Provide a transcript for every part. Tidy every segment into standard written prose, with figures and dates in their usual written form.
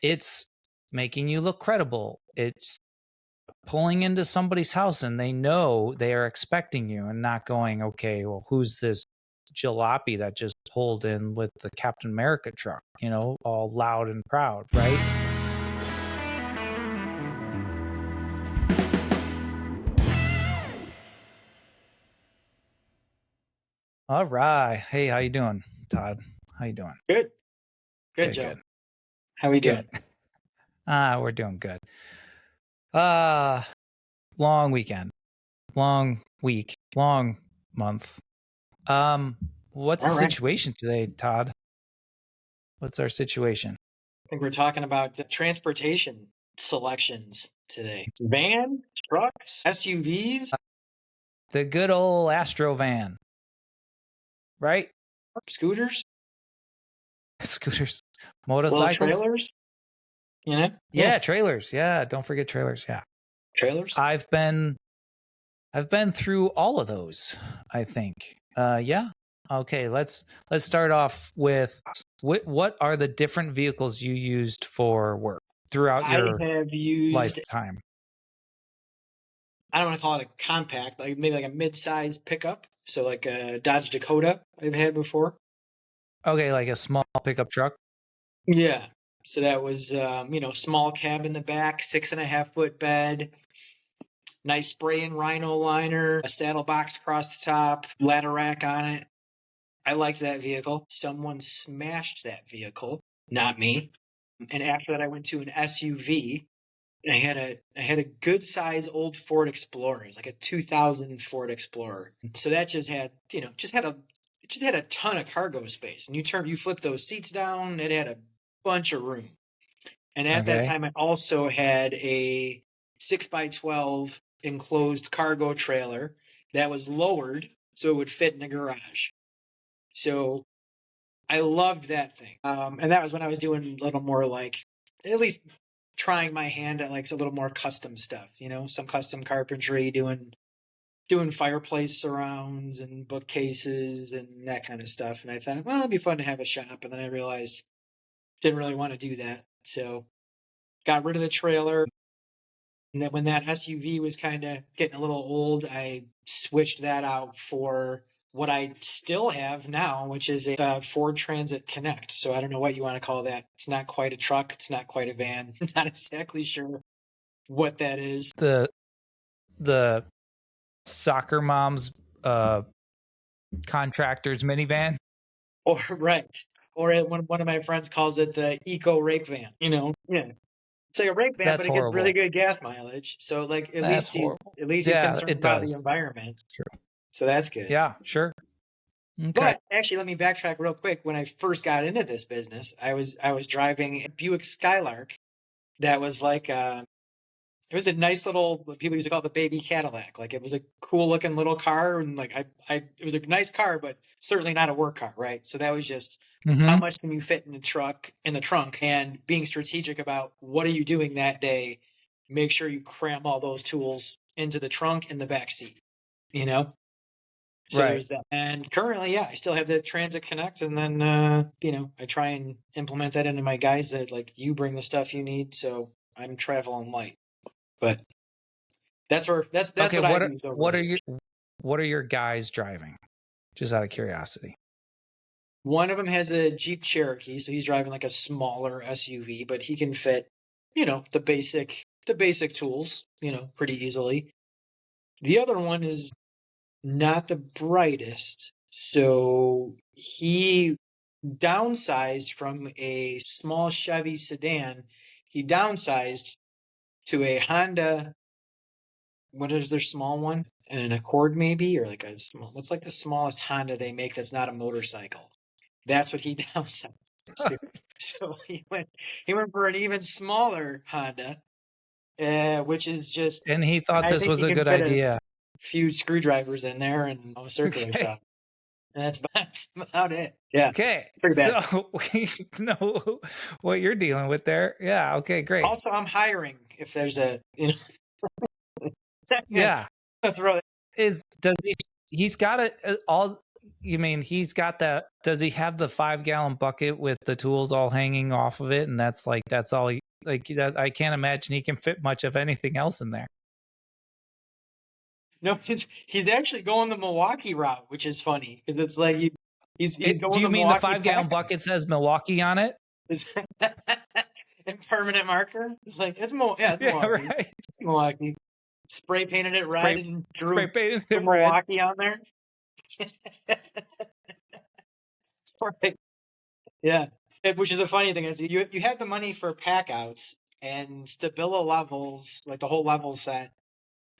It's making you look credible. It's pulling into somebody's house and they know they are expecting you and not going, okay, well, who's this jalopy that just pulled in with the Captain America truck, all loud and proud, right? All right. Hey, how you doing, Todd? How you doing? Good. Good, Good, Joe. good. How we Good. doing? We're doing good. Long weekend, long week, long month. What's the All right. situation today, Todd? What's our situation? I think we're talking about the transportation selections today. Vans, trucks, SUVs, The good old Astro van, right? scooters, Scooters, little motorcycles. trailers, Yeah, trailers. Yeah, don't forget trailers. Yeah. trailers. I've been through all of those, I think. Yeah. Okay, let's start off with what are the different vehicles you used for work throughout I your have used, lifetime? I don't want to call it a compact, like maybe like a mid-sized pickup. So like a Dodge Dakota I've had before. Okay, like a small pickup truck. Yeah. So that was, small cab in the back, 6.5 foot bed, nice spray and rhino liner, a saddle box across the top, ladder rack on it. I liked that vehicle. Someone smashed that vehicle, not me. And after that, I went to an SUV. And I had a good size old Ford Explorer. It's like a 2000 Ford Explorer. So that just had a ton of cargo space. And you flip those seats down, it had a bunch of room. And at that Okay. time, I also had a 6x12 enclosed cargo trailer that was lowered so it would fit in a garage. So I loved that thing. And that was when I was doing a little more like, at least trying my hand at like a little more custom stuff, some custom carpentry, doing fireplace surrounds and bookcases and that kind of stuff. And I thought, well, it'd be fun to have a shop. And then I realized didn't really want to do that. So got rid of the trailer. And then when that SUV was kind of getting a little old, I switched that out for what I still have now, which is a Ford Transit Connect. So I don't know what you want to call that. It's not quite a truck. It's not quite a van. I'm not exactly sure what that is. The soccer mom's contractors minivan. Or right. Or one of my friends calls it the eco rake van, Yeah. It's like a rake van, That's but it gets really horrible. good gas mileage. So like That's horrible. at least he's Yeah, concerned it about does. the environment. It's true. So that's good. Yeah, sure. Okay. But actually, let me backtrack real quick. When I first got into this business, I was driving a Buick Skylark that was like it was a nice little, what people used to call it the baby Cadillac. Like it was a cool looking little car, and like it was a nice car, but certainly not a work car, right? So that was just how Mm-hmm. much can you fit in the trunk, and being strategic about what are you doing that day. Make sure you cram all those tools into the trunk and the back seat, you know. So Right. there's that. And currently, yeah, I still have the Transit Connect, and then I try and implement that into my guys that like you bring the stuff you need, so I'm traveling light. But that's Okay. what I've used over the years. What are your guys driving? Just out of curiosity. One of them has a Jeep Cherokee, so he's driving like a smaller SUV, but he can fit, the basic tools, pretty easily. The other one is not the brightest, so he downsized from a small Chevy sedan. He downsized to a Honda. What is their small one? An Accord, maybe, or like what's like the smallest Honda they make that's not a motorcycle? That's what he downsized to. So he went for an even smaller Honda, which is just, And he thought I this think was he a can good fit a idea. few screwdrivers in there and a circular Okay. saw. And that's about it. Yeah, Okay. pretty bad. So we know what you're dealing with there. Yeah. Okay. Great. Also, I'm hiring if there's Yeah. throw it. Does he's got it all? You mean he's got that? Does he have the 5-gallon bucket with the tools all hanging off of it? And that's all he like. That, I can't imagine he can fit much of anything else in there. No, he's actually going the Milwaukee route, which is funny because it's like he's Do going you the mean the Milwaukee 5-gallon pack bucket says Milwaukee on it? and permanent marker. It's like it's it's Yeah, Milwaukee. right. It's Milwaukee. Spray painted it red Spray and spray drew painted it red. Milwaukee on there. Right. Yeah. Which is the funny thing is you have the money for pack outs and Stabilo levels, like the whole level set.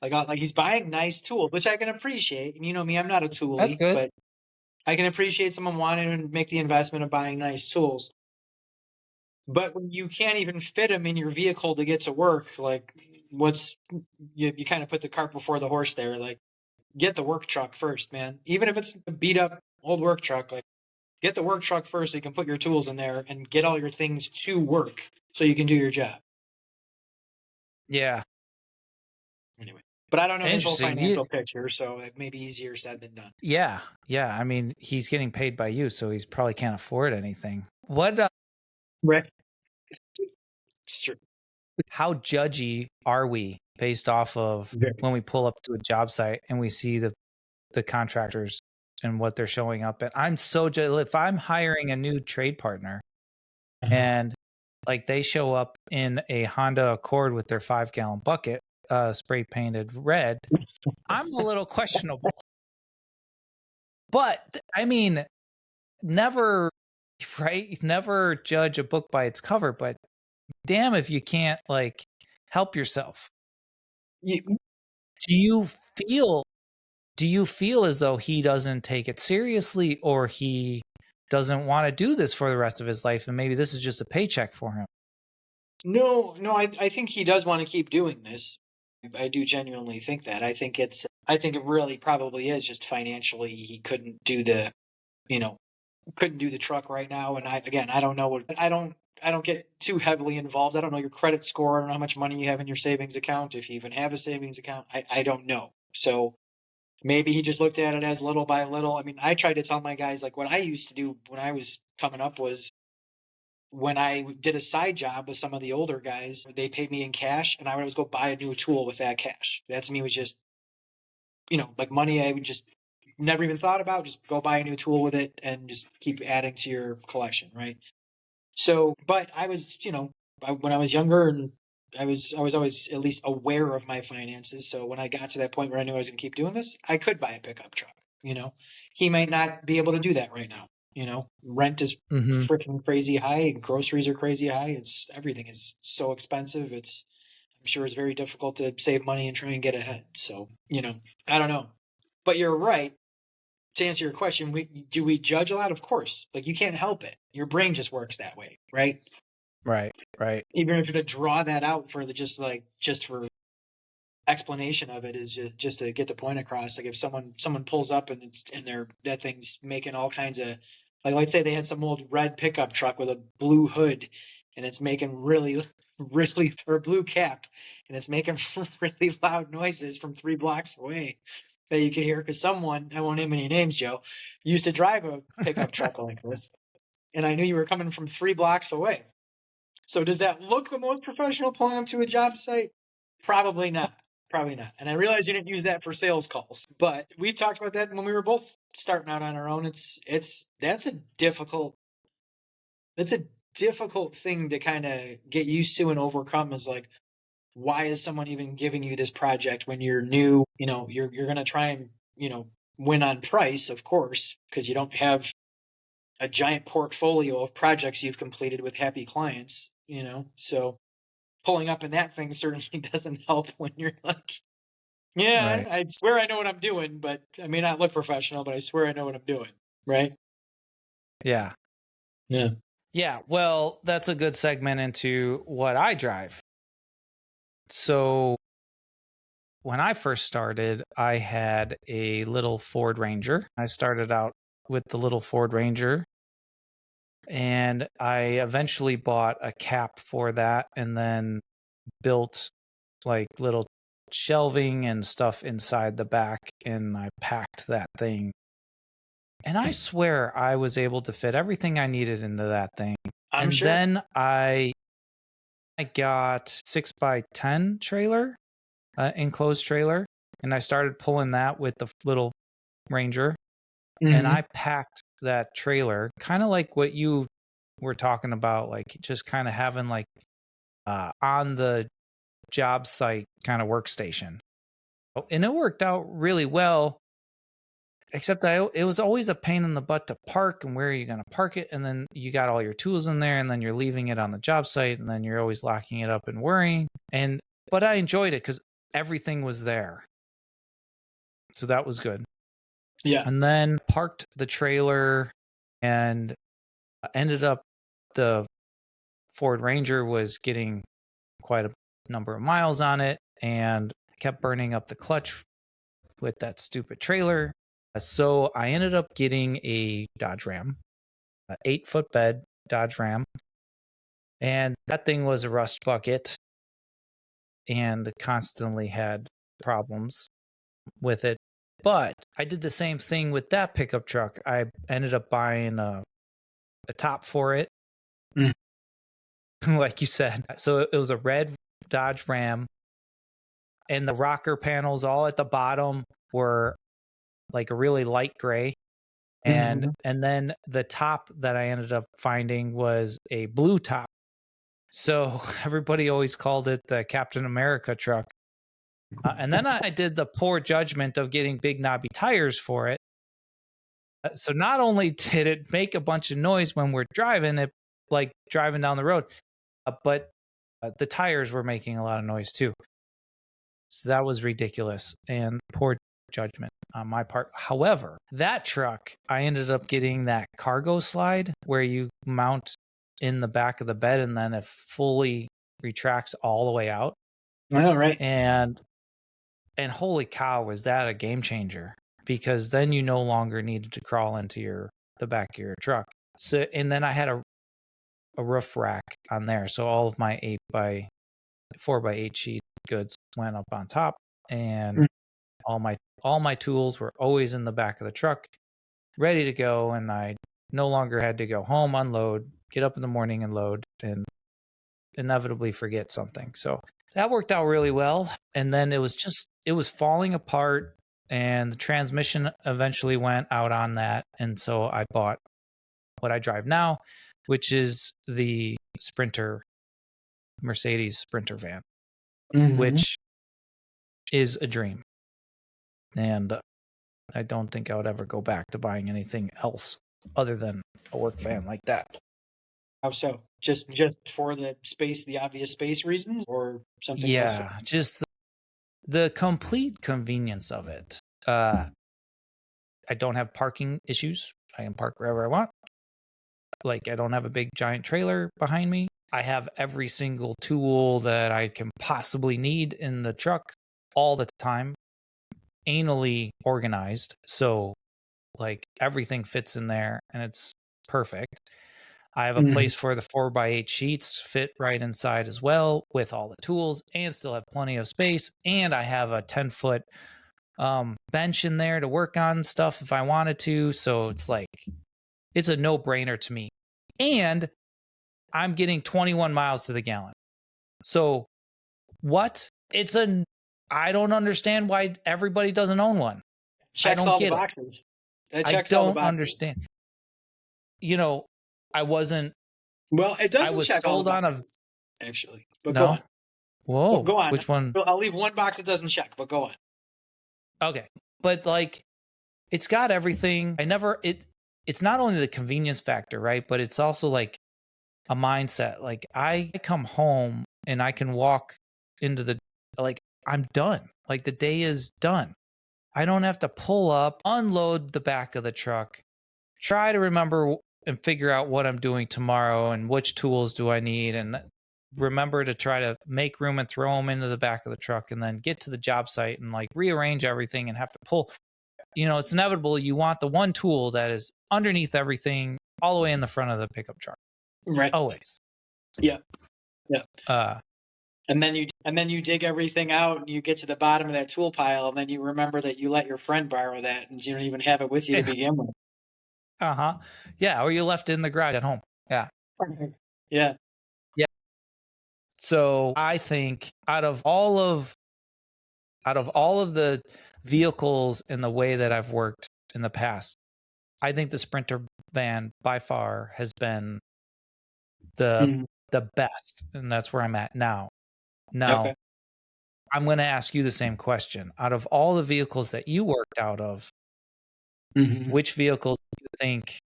Like he's buying nice tools, which I can appreciate. And you know me, I'm not a That's toolie, good. but I can appreciate someone wanting to make the investment of buying nice tools. But when you can't even fit them in your vehicle to get to work, like what's you kind of put the cart before the horse there. Like get the work truck first, man. Even if it's a beat up old work truck, like get the work truck first so you can put your tools in there and get all your things to work so you can do your job. Yeah. Anyway, but I don't know his whole Interesting. financial picture, so it may be easier said than done. Yeah. Yeah. I mean, he's getting paid by you, so he's probably can't afford anything. What Right. It's true. how judgy are we based off of Very. when we pull up to a job site and we see the contractors and what they're showing up at? I'm so if I'm hiring a new trade partner Uh-huh. and like they show up in a Honda Accord with their 5-gallon bucket, spray painted red, I'm a little questionable. But I mean, never right? Never judge a book by its cover, but damn if you can't like help yourself. You- Do you feel do you feel as though he doesn't take it seriously or he doesn't want to do this for the rest of his life and maybe this is just a paycheck for him? no, I think he does want to keep doing this. I do genuinely think that. I think it really probably is just financially he couldn't do the, you know, couldn't do the truck right now. And I don't know I don't get too heavily involved. I don't know your credit score. I don't know how much money you have in your savings account. If you even have a savings account, I don't know. So maybe he just looked at it as little by little. I mean, I tried to tell my guys like what I used to do when I was coming up was when I did a side job with some of the older guys, they paid me in cash and I would always go buy a new tool with that cash. That to me was just, like money I would just never even thought about. Just go buy a new tool with it and just keep adding to your collection, right? So, but I was, when I was younger and I was always at least aware of my finances. So when I got to that point where I knew I was going to keep doing this, I could buy a pickup truck. You know, he might not be able to do that right now. Rent is Mhm. freaking crazy high. Groceries are crazy high. Everything is so expensive. I'm sure it's very difficult to save money and try and get ahead. So, I don't know. But you're right. To answer your question, do we judge a lot? Of course. Like you can't help it. Your brain just works that way, right? Right, right. Even if you're to draw that out for just for explanation of it is just to get the point across. Like if someone pulls up and that thing's making all kinds of like let's say they had some old red pickup truck with a blue hood and it's making really really or blue cap and it's making really loud noises from 3 blocks away that you can hear because someone, I won't name any names, Joe, used to drive a pickup truck like this and I knew you were coming from 3 blocks away. So does that look the most professional pulling up to a job site? Probably not. Probably not. And I realize you didn't use that for sales calls, but we talked about that when we were both starting out on our own. That's a difficult thing to kind of get used to and overcome is like, why is someone even giving you this project when you're new? You're going to try and, win on price, of course, because you don't have a giant portfolio of projects you've completed with happy clients, so pulling up in that thing certainly doesn't help when you're like, yeah, Right. I swear I know what I'm doing, but I may not look professional, but I swear I know what I'm doing. Right? Yeah. Yeah. Yeah, well, that's a good segment into what I drive. So, when I first started, I had a little Ford Ranger. I started out with the little Ford Ranger and I eventually bought a cap for that and then built like little shelving and stuff inside the back and I packed that thing And I swear I was able to fit everything I needed into that thing. I'm And sure. then I got 6x10 trailer, enclosed trailer, and I started pulling that with the little Ranger. And Hmm. I packed that trailer, kind of like what you were talking about, like just kind of having like on the job site kind of workstation. And it worked out really well, except it was always a pain in the butt to park, and where are you going to park it? And then you got all your tools in there, and then you're leaving it on the job site, and then you're always locking it up and worrying. But I enjoyed it because everything was there. So that was good. Yeah. And then parked the trailer and ended up the Ford Ranger was getting quite a number of miles on it and kept burning up the clutch with that stupid trailer. So I ended up getting a Dodge Ram, an 8-foot bed Dodge Ram. And that thing was a rust bucket and constantly had problems with it. But I did the same thing with that pickup truck. I ended up buying a top for it, Mm. like you said. So it was a red Dodge Ram, and the rocker panels all at the bottom were like a really light gray. And Hmm. then the top that I ended up finding was a blue top. So everybody always called it the Captain America truck. And then I did the poor judgment of getting big knobby tires for it. So not only did it make a bunch of noise when we're driving it, like driving down the road, but the tires were making a lot of noise too. So that was ridiculous and poor judgment on my part. However, that truck, I ended up getting that cargo slide where you mount in the back of the bed and then it fully retracts all the way out. All right. And holy cow, was that a game changer? Because then you no longer needed to crawl into the back of your truck. So and then I had a roof rack on there. So all of my 4x8 sheet goods went up on top, and all my tools were always in the back of the truck, ready to go, and I no longer had to go home, unload, get up in the morning and load, and inevitably forget something. So that worked out really well. And then it was falling apart, and the transmission eventually went out on that. And so I bought what I drive now, which is the Mercedes Sprinter van, Hmm. which is a dream. And I don't think I would ever go back to buying anything else other than a work van like that. How so? Just for the obvious space reasons, or something else? Yeah, just the complete convenience of it. I don't have parking issues. I can park wherever I want. Like, I don't have a big giant trailer behind me. I have every single tool that I can possibly need in the truck all the time, anally organized. So, like, everything fits in there and it's perfect. I have a Mhm. place for the 4x8 sheets fit right inside as well with all the tools and still have plenty of space. And I have a 10-foot bench in there to work on stuff if I wanted to. So it's like, it's a no brainer to me. And I'm getting 21 miles to the gallon. So what? I don't understand why everybody doesn't own one. I Checks don't all the get it. boxes. It I checks all the don't boxes. understand. You know, I wasn't, Well, it I doesn't was check all sold the on a, boxes, actually. But go no. on. But Whoa. go on. Which one? I'll leave one box that doesn't check, but go on. Okay. But like, it's got everything. It's not only the convenience factor, right? But it's also like a mindset. Like, I come home and I can walk into like, I'm done. Like, the day is done. I don't have to pull up, unload the back of the truck, try to remember and figure out what I'm doing tomorrow and which tools do I need, and remember to try to make room and throw them into the back of the truck, and then get to the job site and like rearrange everything and have to pull. It's inevitable. You want the one tool that is underneath everything, all the way in the front of the pickup truck, Right. always. Yeah. Yeah. Uh, And then you dig everything out and you get to the bottom of that tool pile, and then you remember that you let your friend borrow that and you don't even have it with you to begin with. Uh-huh. Yeah, or you left it in the garage at home. Yeah. Mhm. Yeah. Yeah. So I think out of all of the vehicles in the way that I've worked in the past, I think the Sprinter van by far has been the Mhm. the best, and that's where I'm at now. Now, Okay. I'm gonna ask you the same question. Out of all the vehicles that you worked out of, Mhm. which vehicle do you think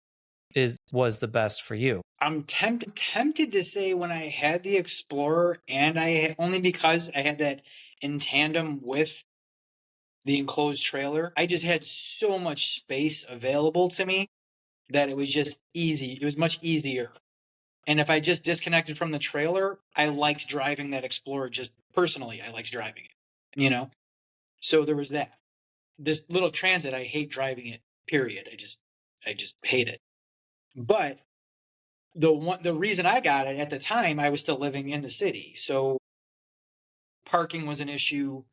was the best for you? I'm tempted to say when I had the Explorer, and only because I had that in tandem with the enclosed trailer, I just had so much space available to me that it was just easy. It was much easier. And if I just disconnected from the trailer, I liked driving that Explorer. Just personally, I liked driving it, you know? So there was that. This little Transit, I hate driving it, period. I just hate it. But the reason I got it at the time, I was still living in the city. So parking was an issue.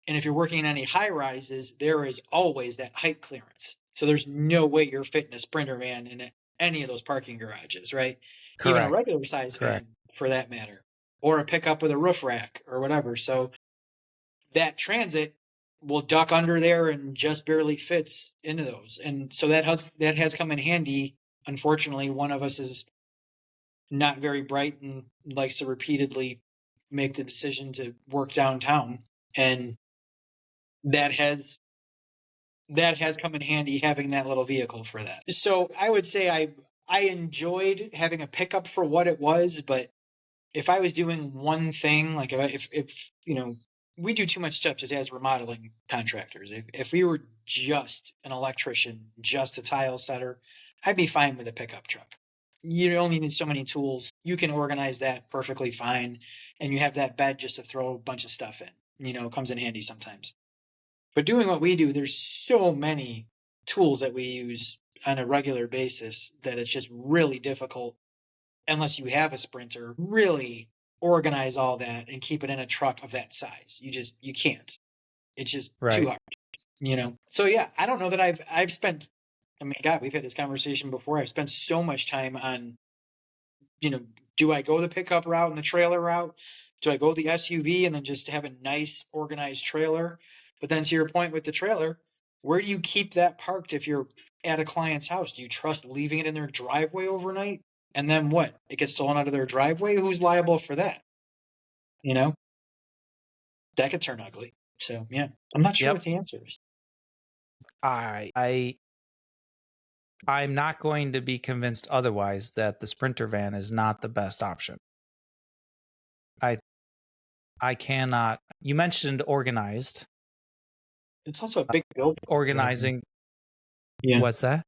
And if you're working in any high rises, there is always that height clearance. So there's no way you're fitting a Sprinter van in any of those parking garages, right? Even a Correct. regular size Correct. van for that matter, or a pickup with a roof rack or whatever. So that Transit will duck under there and just barely fits into those. And so that has come in handy. Unfortunately, one of us is not very bright and likes to repeatedly make the decision to work downtown. And that has that has come in handy having that little vehicle for that. So I would say I enjoyed having a pickup for what it was, but if I was doing one thing, like if we do too much stuff just as remodeling contractors. If we were just an electrician, just a tile setter, I'd be fine with a pickup truck. You only need so many tools. You can organize that perfectly fine, and you have that bed just to throw a bunch of stuff in. It comes in handy sometimes. But doing what we do, there's so many tools that we use on a regular basis that it's just really difficult unless you have a Sprinter, really organize all that and keep it in a truck of that size. You can't. It's just too Right. hard. So yeah, I don't know that I've spent. I mean, God, we've had this conversation before. I've spent so much time on, you know, do I go the pickup route and the trailer route? Do I go the SUV and then just have a nice organized trailer? But then to your point with the trailer, where do you keep that parked if you're at a client's house? Do you trust leaving it in their driveway overnight? And then what? It gets stolen out of their driveway? Who's liable for that? You know, that could turn ugly. So yeah, I'm not sure Yep. what the answer is. I'm not going to be convinced otherwise that the Sprinter van is not the best option. I I cannot. You mentioned organized. It's also a big billboard you drive around. Organizing. Yeah. What's that?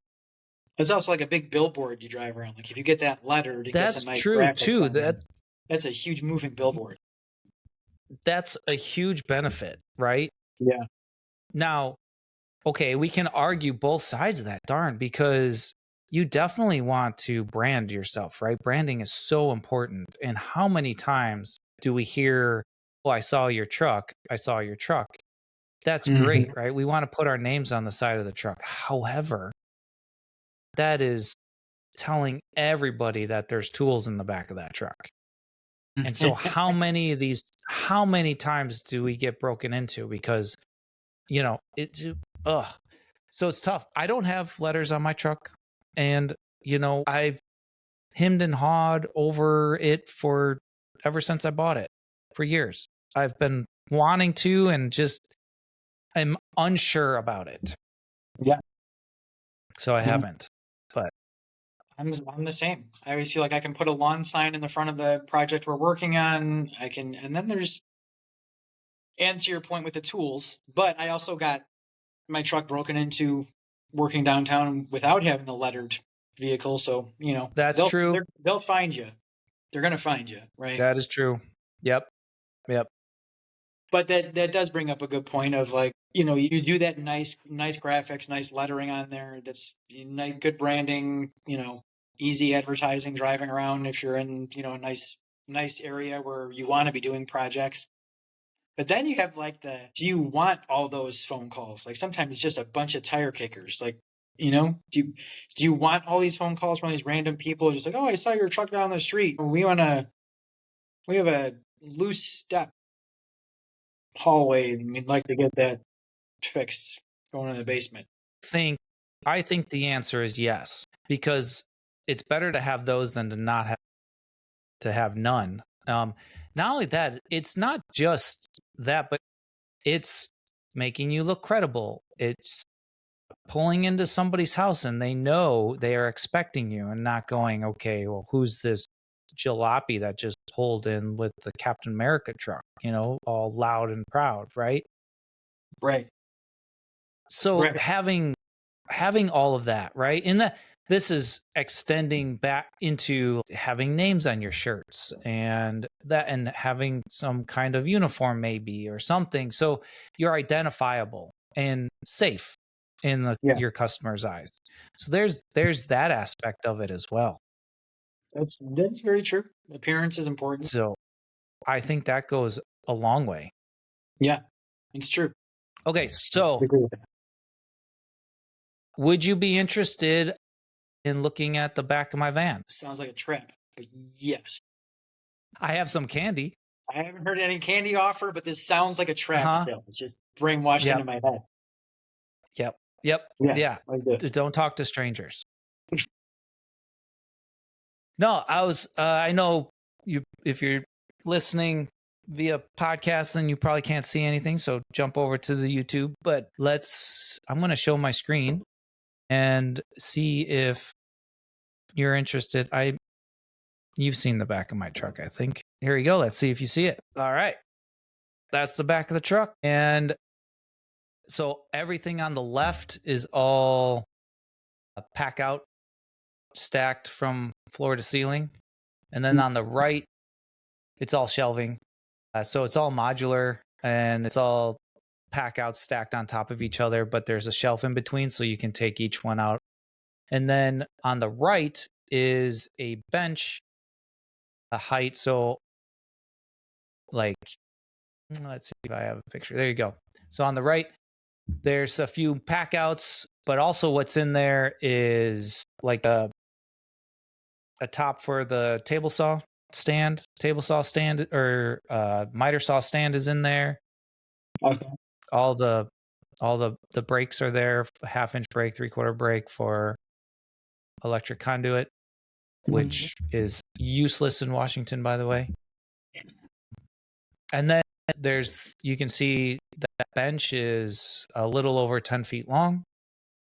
It's also like a big billboard you drive around. Like if you get that lettered, it gets some That's nice true graphics too. on there. That's a huge moving billboard. That's a huge benefit, right? Yeah. Now, okay, we can argue both sides of that, darn, because you definitely want to brand yourself, right? Branding is so important. And how many times do we hear, "Oh, I saw your truck. I saw your truck." That's great, Mhm. right? We want to put our names on the side of the truck. However, that is telling everybody that there's tools in the back of that truck. And so how many times do we get broken into because, ugh. So it's tough. I don't have letters on my truck, and I've hemmed and hawed over it for ever since I bought it, for years. I've been wanting to and just I'm unsure about it. Yeah. So I Yeah. haven't. But I'm the same. I always feel like I can put a lawn sign in the front of the project we're working on. I can, and then and to your point with the tools, but I also got my truck broken into working downtown without having a lettered vehicle. So, that's true. they'll find you. They're going to find you. Right. That is true. Yep. Yep. But that does bring up a good point of like, you do that nice graphics, nice lettering on there. That's nice, good branding, easy advertising driving around if you're in, a nice area where you want to be doing projects. But then you have like do you want all those phone calls? Like sometimes it's just a bunch of tire kickers. Like Do you want all these phone calls from these random people just like, oh, I saw your truck down the street. We have a loose step hallway and we'd like to get that fixed going in the basement. think I think the answer is yes, because it's better to have those than to have none. Not only that, it's not just that, but it's making you look credible. It's pulling into somebody's house and they know they are expecting you and not going, okay, well, who's this jalopy that just pulled in with the Captain America truck, all loud and proud, right? Right. So Right. having all of that, right? And this is extending back into having names on your shirts and having some kind of uniform maybe or something, so you're identifiable and safe in Yeah. your customer's eyes. So there's that aspect of it as well. That's very true. Appearance is important. So I think that goes a long way. Yeah, it's true. Okay, I so agree with that. would you be interested in looking at the back of my van? Sounds like a trap, but yes. I have some candy. I haven't heard any candy offer, but this sounds like a trap Huh? still. It's just brainwashed Yep. into my head. Yep. Yep. Yeah, Yeah. like this. Don't talk to strangers. No, I know if you're listening via podcast, then you probably can't see anything. So jump over to the YouTube, but I'm going to show my screen and see if you're interested. You've seen the back of my truck, I think. Here you go. Let's see if you see it. All right. That's the back of the truck. And so everything on the left is all pack out, stacked from floor to ceiling. And then on the right, it's all shelving. So it's all modular and it's all pack out stacked on top of each other, but there's a shelf in between so you can take each one out. And then on the right is a bench, a height. So, like, let's see if I have a picture. There you go. So on the right, there's a few pack outs, but also what's in there is like a top for the table saw stand, or miter saw stand is in there. Okay. All the brakes are there, a 1/2 inch brake, 3/4 brake for electric conduit, which is useless in Washington, by the way. And then you can see that bench is a little over 10 feet long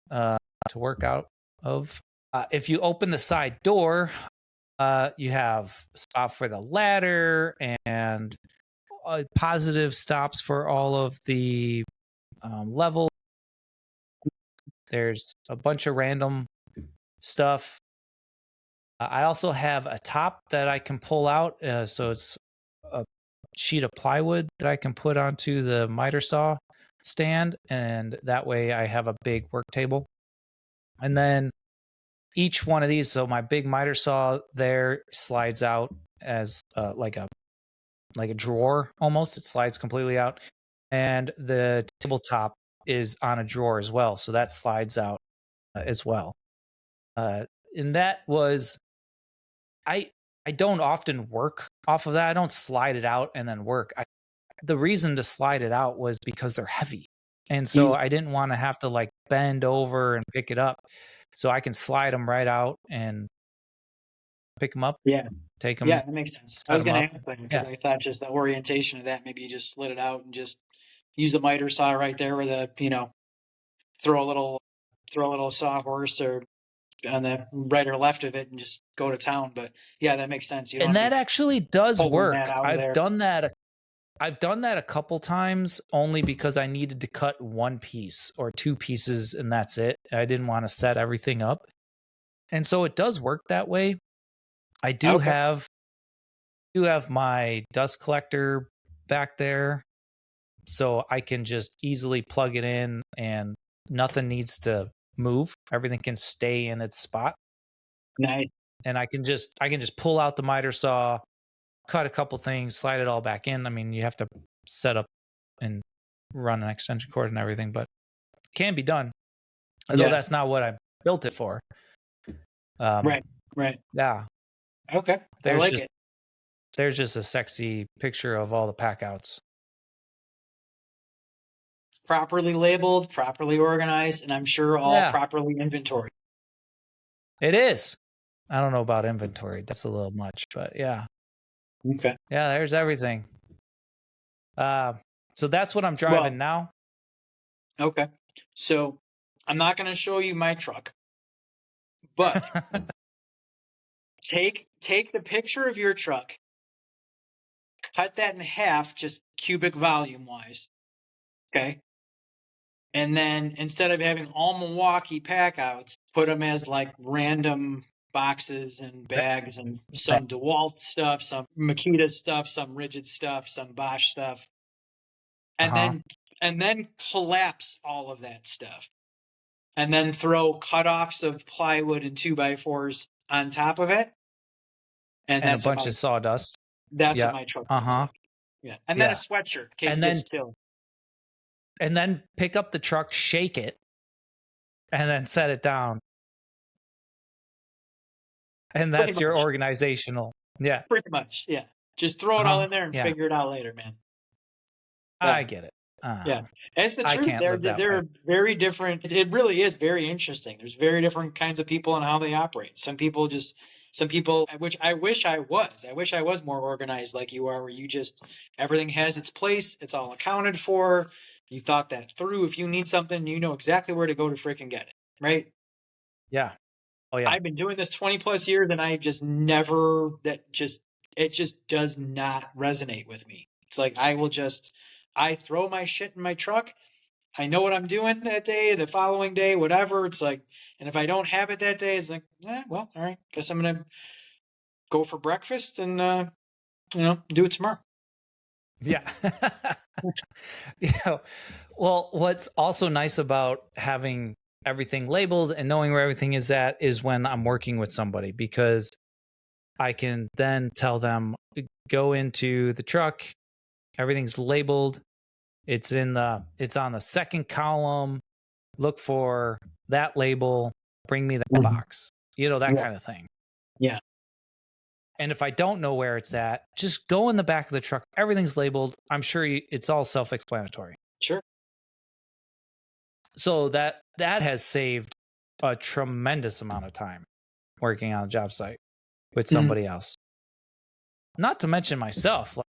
to work out of. If you open the side door, you have a spot for the ladder and positive stops for all of the levels. There's a bunch of random stuff. I also have a top that I can pull out. So it's a sheet of plywood that I can put onto the miter saw stand. And that way I have a big work table. And then each one of these, so my big miter saw there slides out as like a drawer almost. It slides completely out. And the tabletop is on a drawer as well. So that slides out as well. And that was, I don't often work off of that. I don't slide it out and then work. The reason to slide it out was because they're heavy. And so Easy. I didn't want to have to like bend over and pick it up. So I can slide them right out and pick them up, Yeah. take them, Yeah, that makes sense. I set was them going up. to ask that because I thought just the orientation of that, maybe you just slid it out and just use the miter saw right there with throw a little sawhorse or on the right or left of it and just go to town. But yeah, that makes sense. You don't And have to that be actually does pulling that work. out of I've there. done that. I've done that a couple times only because I needed to cut one piece or two pieces and that's it. I didn't want to set everything up. And so it does work that way. I do Okay. have my dust collector back there, so I can just easily plug it in and nothing needs to move. Everything can stay in its spot. Nice. And I can just pull out the miter saw, cut a couple things, slide it all back in. I mean, you have to set up and run an extension cord and everything, but it can be done. Although Yeah. that's not what I built it for. Um, Right. Right. yeah, Okay. I there's like just it. there's just a sexy picture of all the pack outs. Properly labeled, properly organized, and I'm sure all Yeah, properly inventoried. it is. I don't know about inventory. That's a little much, but yeah. Okay. Yeah, there's everything. Uh, so that's what I'm Well, driving now. okay. So I'm not going to show you my truck, but take the picture of your truck, cut that in half, just cubic volume wise. Okay. And then instead of having all Milwaukee pack outs, put them as like random boxes and bags and some DeWalt stuff, some Makita stuff, some Rigid stuff, some Bosch stuff, and Uh-huh. then collapse all of that stuff. And then throw cutoffs of plywood and 2x4s on top of it. And And a bunch of sawdust. that's what Yeah. my truck looks Uh-huh. like. Yeah. And then a Yeah. sweatshirt in case And it gets then chill. pick up the truck, shake it, and then set it down. And Pretty that's your much. organizational. Yeah. Pretty much. Yeah. Just throw it all Uh-huh. in there and Yeah. figure it out later, man. Yeah. I get it. Yeah. It's the I truth. can't live that way. They're very different. It really is very interesting. There's very different kinds of people and how they operate. Some people, which I wish I was. I wish I was more organized like you are, where you just, everything has its place. It's all accounted for. You thought that through. If you need something, you know exactly where to go to freaking get it. Right. Yeah. Oh yeah. I've been doing this 20 plus years and I just never, it just does not resonate with me. It's like, I throw my shit in my truck. I know what I'm doing that day, the following day, whatever. It's like, and if I don't have it that day, it's like, well, all right, guess I'm going to go for breakfast and, do it tomorrow. Yeah. Yeah. Well, what's also nice about having everything labeled and knowing where everything is at is when I'm working with somebody, because I can then tell them, go into the truck, everything's labeled, it's on the second column, look for that label, bring me that Mhm. box. That Yeah. kind of thing. Yeah. And if I don't know where it's at, just go in the back of the truck. Everything's labeled. I'm sure it's all self-explanatory. Sure. So that has saved a tremendous amount of time working on a job site with Mhm. somebody else. Not to mention myself. Like,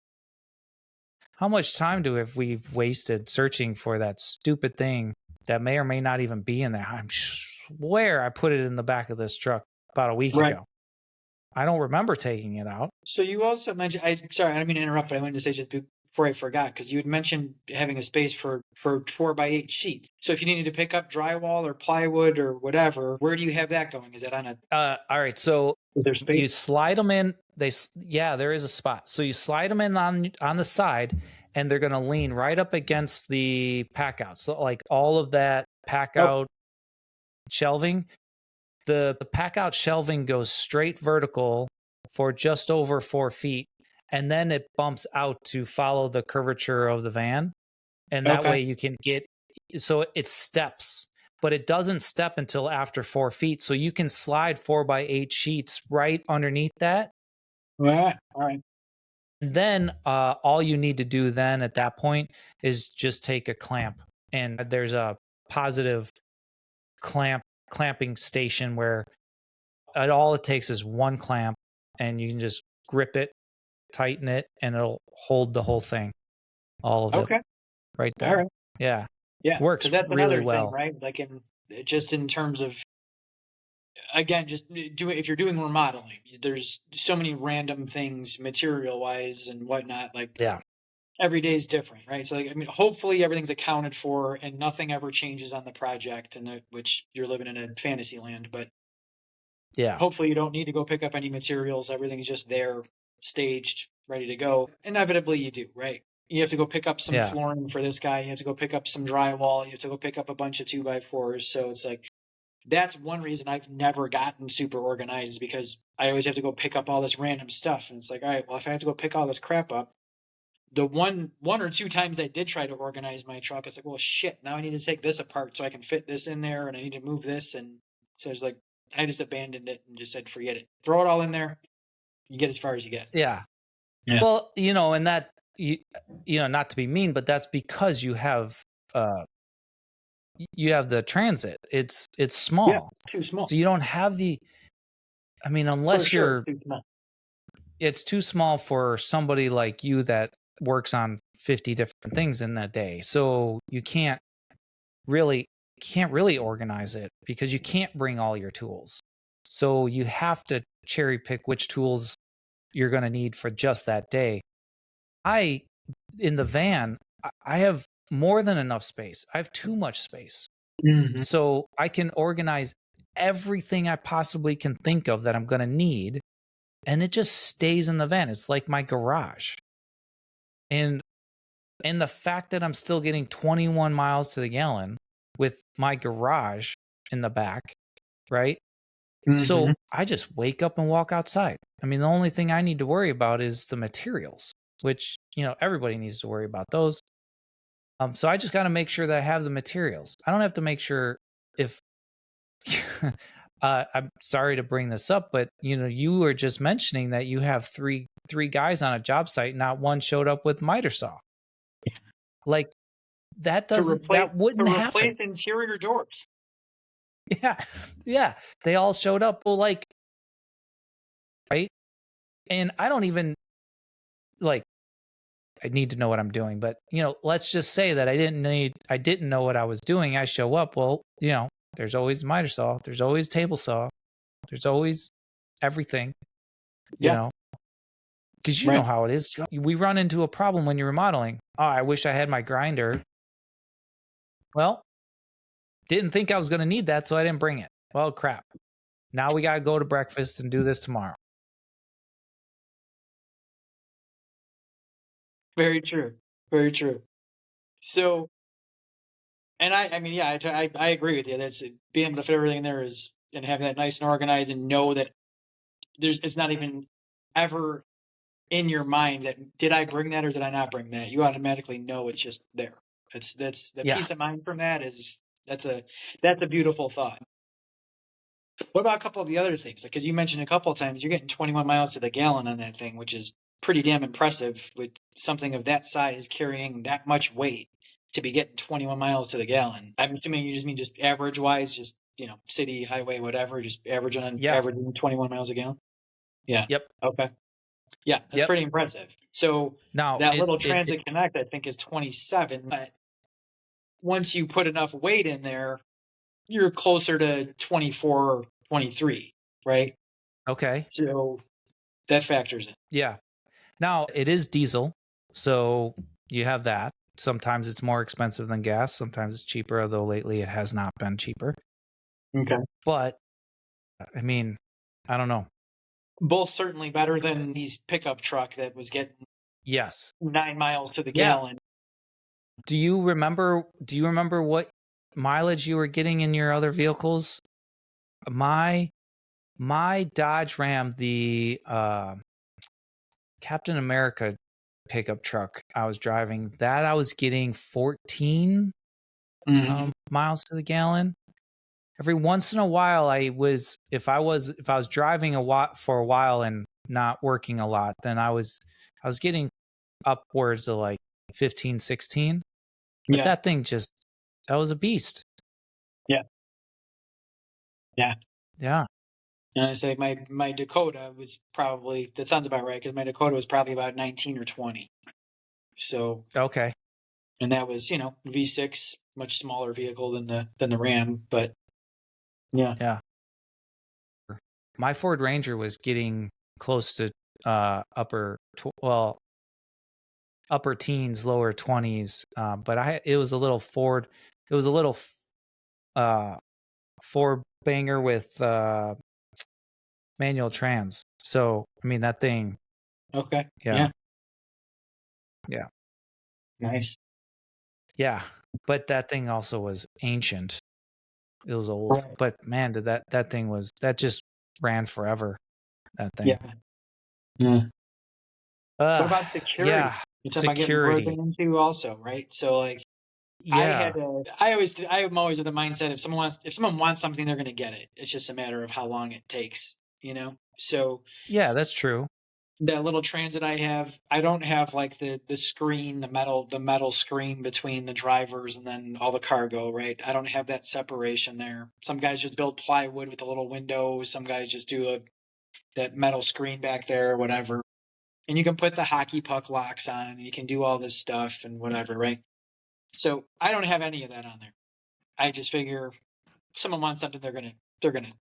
how much time have we wasted searching for that stupid thing that may or may not even be in there? I swear I put it in the back of this truck about a week Right. ago. I don't remember taking it out. So you also mentioned, sorry, I didn't mean to interrupt, but I wanted to say just before I forgot, because you had mentioned having a space for 4x8 sheets. So if you needed to pick up drywall or plywood or whatever, where do you have that going? Is that on All right. So is there space? you slide them in. Yeah, there is a spot. So you slide them in on the side, and they're going to lean right up against the pack out. So like all of that pack Oh, out shelving, the pack out shelving goes straight vertical for just over 4 feet, and then it bumps out to follow the curvature of the van, and that okay. way you can get, so it steps, but it doesn't step until after 4 feet, so you can slide 4x8 sheets right underneath that. All right. All right. And then all you need to do then at that point is just take a clamp, and there's a positive clamping station where all it takes is one clamp, and you can just grip it, tighten it, and it'll hold the whole thing, all of it Okay. right All there. right. Yeah, Yeah. works Because that's really another thing, well. right? Like just in terms of, again, just if you're doing remodeling, there's so many random things material wise and whatnot. Like Yeah, every day is different, right? So, like, I mean, hopefully everything's accounted for and nothing ever changes on the project, and which you're living in a fantasy land. But yeah, hopefully, you don't need to go pick up any materials. Everything's just there, staged, ready to go. Inevitably, you do, right? You have to go pick up some yeah, flooring for this guy. You have to go pick up some drywall. You have to go pick up a bunch of 2x4s. So it's like that's one reason I've never gotten super organized, is because I always have to go pick up all this random stuff. And it's like, all right, well, if I have to go pick all this crap up, the one or two times I did try to organize my truck, it's like, well, shit, now I need to take this apart so I can fit this in there, and I need to move this, and so it's like I just abandoned it and just said, forget it, throw it all in there. You get as far as you get. Yeah. Yeah. Well, and that not to be mean, but that's because you have the transit. It's Yeah, small. it's too small. So you don't have the I mean, For unless sure, it's too small. it's too small for somebody like you that works on 50 different things in that day. So you can't really organize it because you can't bring all your tools. So you have to cherry pick which tools you're going to need for just that day. In the van, I have more than enough space. I have too much space. Mm-hmm. So I can organize everything I possibly can think of that I'm going to need, and it just stays in the van. It's like my garage. And the fact that I'm still getting 21 miles to the gallon with my garage in the back, right? Mm-hmm. So I just wake up and walk outside. I mean, the only thing I need to worry about is the materials, which, everybody needs to worry about those. So I just got to make sure that I have the materials. I don't have to make sure if I'm sorry to bring this up, but you were just mentioning that you have three guys on a job site, not one showed up with miter saw. Like that wouldn't happen. Interior doors. Yeah. Yeah. They all showed up. Well, right. And I don't even I need to know what I'm doing, but let's just say that I didn't know what I was doing. I show up. Well, there's always miter saw. There's always table saw. There's always everything, Yeah. because you know how it is. We run into a problem when you're remodeling. Oh, I wish I had my grinder. Well, didn't think I was going to need that, so I didn't bring it. Well, crap. Now we got to go to breakfast and do this tomorrow. Very true. Very true. So, and I mean, yeah, I agree with you. That's being able to fit everything in there and have that nice and organized, and know that it's not even ever in your mind that did I bring that or did I not bring that? You automatically know it's just there. That's the Yeah. peace of mind from that that's a beautiful thought. What about a couple of the other things? Because you mentioned a couple of times you're getting 21 miles to the gallon on that thing, which is pretty damn impressive with something of that size carrying that much weight to be getting 21 miles to the gallon. I'm assuming you just mean just average wise, just city, highway, whatever, just averaging 21 miles a gallon. Yeah. Yep. Okay. Yeah, that's pretty impressive. So now that little Transit Connect, I think, is 27. But once you put enough weight in there, you're closer to 24, 23, right? Okay. So that factors in. Yeah. Now it is diesel, so you have that. Sometimes it's more expensive than gas. Sometimes it's cheaper, although lately it has not been cheaper. Okay. But I mean, I don't know. Both certainly better than these pickup truck that was getting 9 miles to the gallon. Do you remember what mileage you were getting in your other vehicles? My Dodge Ram, the Captain America pickup truck I was driving, that I was getting 14 miles to the gallon. Every once in a while, if I was driving for a while and not working a lot, then I was getting upwards of like 15, 16. But that thing that was a beast. Yeah. Yeah. Yeah. And I say my Dakota was probably, that sounds about right, because my Dakota was probably about 19 or 20. So okay. And that was, V6, much smaller vehicle than the Ram, but yeah. Yeah. My Ford Ranger was getting close to upper teens, lower 20s, but it was a little Ford. It was a little four banger with manual trans. So I mean that thing. Okay. Yeah. Nice. Yeah, but that thing also was ancient. It was old, but man, did that thing that just ran forever. That thing. Yeah. Yeah. What about security? Yeah. You talk about getting security. broken into also, right? So like Yeah. I'm always of the mindset if someone wants something, they're going to get it. It's just a matter of how long it takes, you know? So Yeah, that's true. that little transit I have, I don't have like the screen, the metal screen between the drivers and then all the cargo, right? I don't have that separation there. Some guys just build plywood with a little window. Some guys just do that metal screen back there or whatever. And you can put the hockey puck locks on and you can do all this stuff and whatever, right? So I don't have any of that on there. I just figure if someone wants something, they're gonna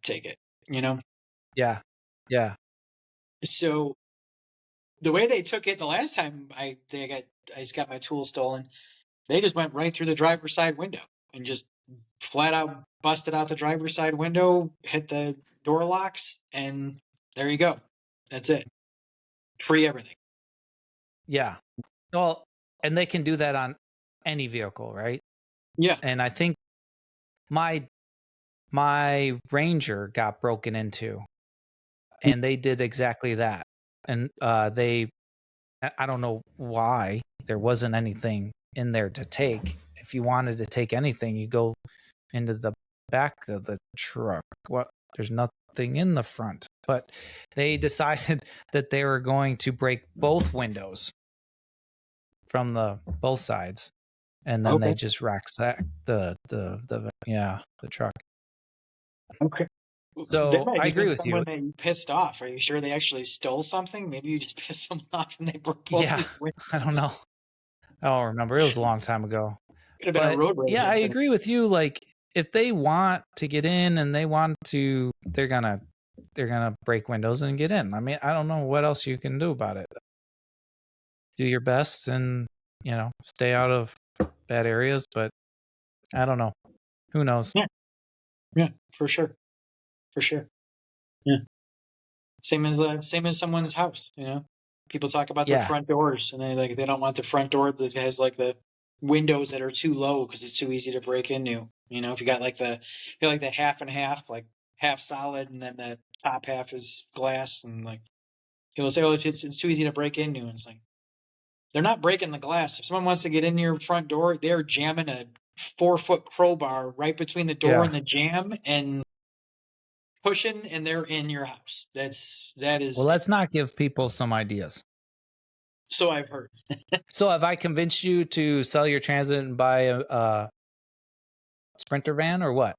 take it, you know? Yeah. Yeah. So the way they took it the last time I just got my tools stolen, they just went right through the driver's side window and just flat out busted out the driver's side window, hit the door locks, and there you go. That's it. Free everything. Yeah. Well, and they can do that on any vehicle, right? Yeah. And I think my my Ranger got broken into, and they did exactly that. And they I don't know why there wasn't anything in there to take. If you wanted to take anything, you go into the back of the truck. What? There's nothing in the front. But they decided that they were going to break both windows from the both sides, and then Okay. they just racksacked the truck. Okay. So that So might have I just agree been with you. someone that you pissed off. Are you sure they actually stole something? Maybe you just pissed someone off and they broke both Yeah, your I don't windows. know. I don't remember. It was a long time ago. Could have been a But road rage yeah, I incident. agree with you. Like if they want to get in and they want to, they're gonna break windows and get in. I mean, I don't know what else you can do about it. Do your best and stay out of bad areas. But I don't know. Who knows? Yeah. Yeah. For sure. For sure. Yeah. Same as someone's house, you know. People talk about their Yeah, front doors, and they don't want the front door that has like the windows that are too low because it's too easy to break into. You know, if you got like the half and half, like half solid, and then the top half is glass, and like people say, oh, it's too easy to break into, and it's like they're not breaking the glass. If someone wants to get in your front door, they're jamming a 4-foot crowbar right between the door yeah. and the jamb and pushing, and they're in your house. That Well, is let's not give people some ideas. so I've heard. So, have I convinced you to sell your transit and buy a Sprinter van, or what?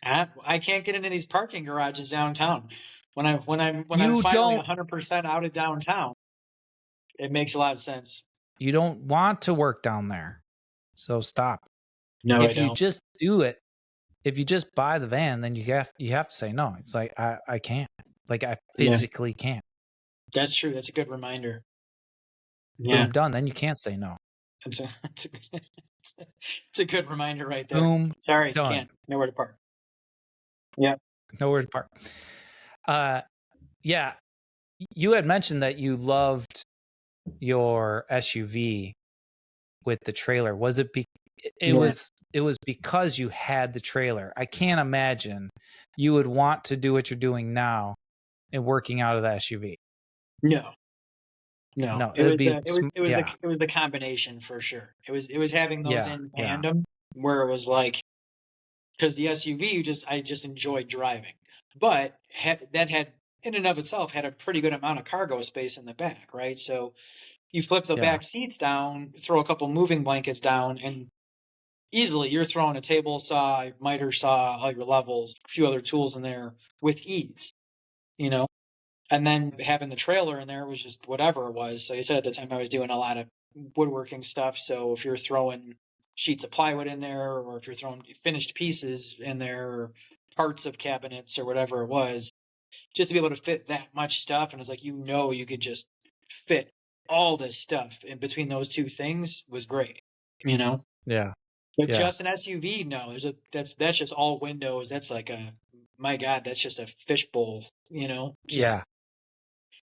I can't get into these parking garages downtown. When I'm You finally don't 100% out of downtown, it makes a lot of sense. you don't want to work down there. So stop. No, I If you don't. just do it, if you just buy the van, then you have to say no. It's like I can't. Like I Yeah, physically can't. that's true. That's a good reminder. Yeah, Boom, done. Then you can't say no. it's a good reminder right there. Boom, Sorry, done. can't. Nowhere to park. Yeah, Nowhere to park. Uh, yeah. You had mentioned that you loved your SUV with the trailer. Was it it yeah. was it was because you had the trailer. I can't imagine you would want to do what you're doing now and working out of the SUV. No, no. No, It it'd was be the it was it was the yeah, it was the combination for sure. It was having those yeah, in yeah, tandem where it was like because the SUV I just enjoyed driving, but that had in and of itself had a pretty good amount of cargo space in the back, right? So you flip the yeah, back seats down, throw a couple moving blankets down, and easily you're throwing a table saw, miter saw, all your levels, a few other tools in there with ease, you know. And then having the trailer in there was just whatever it was. So I said at the time I was doing a lot of woodworking stuff. So if you're throwing sheets of plywood in there, or if you're throwing finished pieces in there, or parts of cabinets or whatever it was, just to be able to fit that much stuff. And it's like, you could just fit all this stuff in between those two things was great, you know? yeah, But yeah, just an SUV, no, that's just all windows. That's like my God, that's just a fishbowl, you know? Just yeah,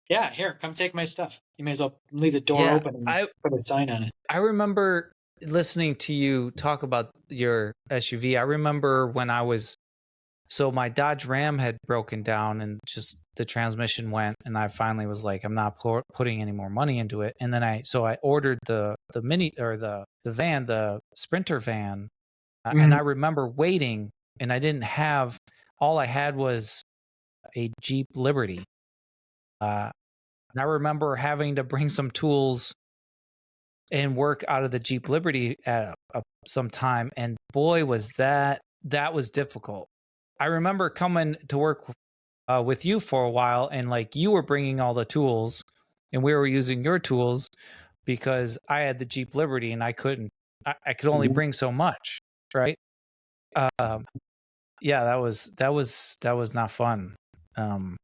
yeah, here, come take my stuff. You may as well leave the door yeah. open and I put a sign on it. I remember listening to you talk about your SUV. I remember when I was So my Dodge Ram had broken down and just the transmission went, and I finally was like, I'm not putting any more money into it. And then I ordered the mini or the van, the Sprinter van, and Mhm. I remember waiting, and I didn't have all I had was a Jeep Liberty. And I remember having to bring some tools and work out of the Jeep Liberty at some time, and boy, was that was difficult. I remember coming to work with you for a while, and like you were bringing all the tools, and we were using your tools because I had the Jeep Liberty and I couldn't. I could only Mhm. bring so much, right? Um, yeah, that was not fun. Um,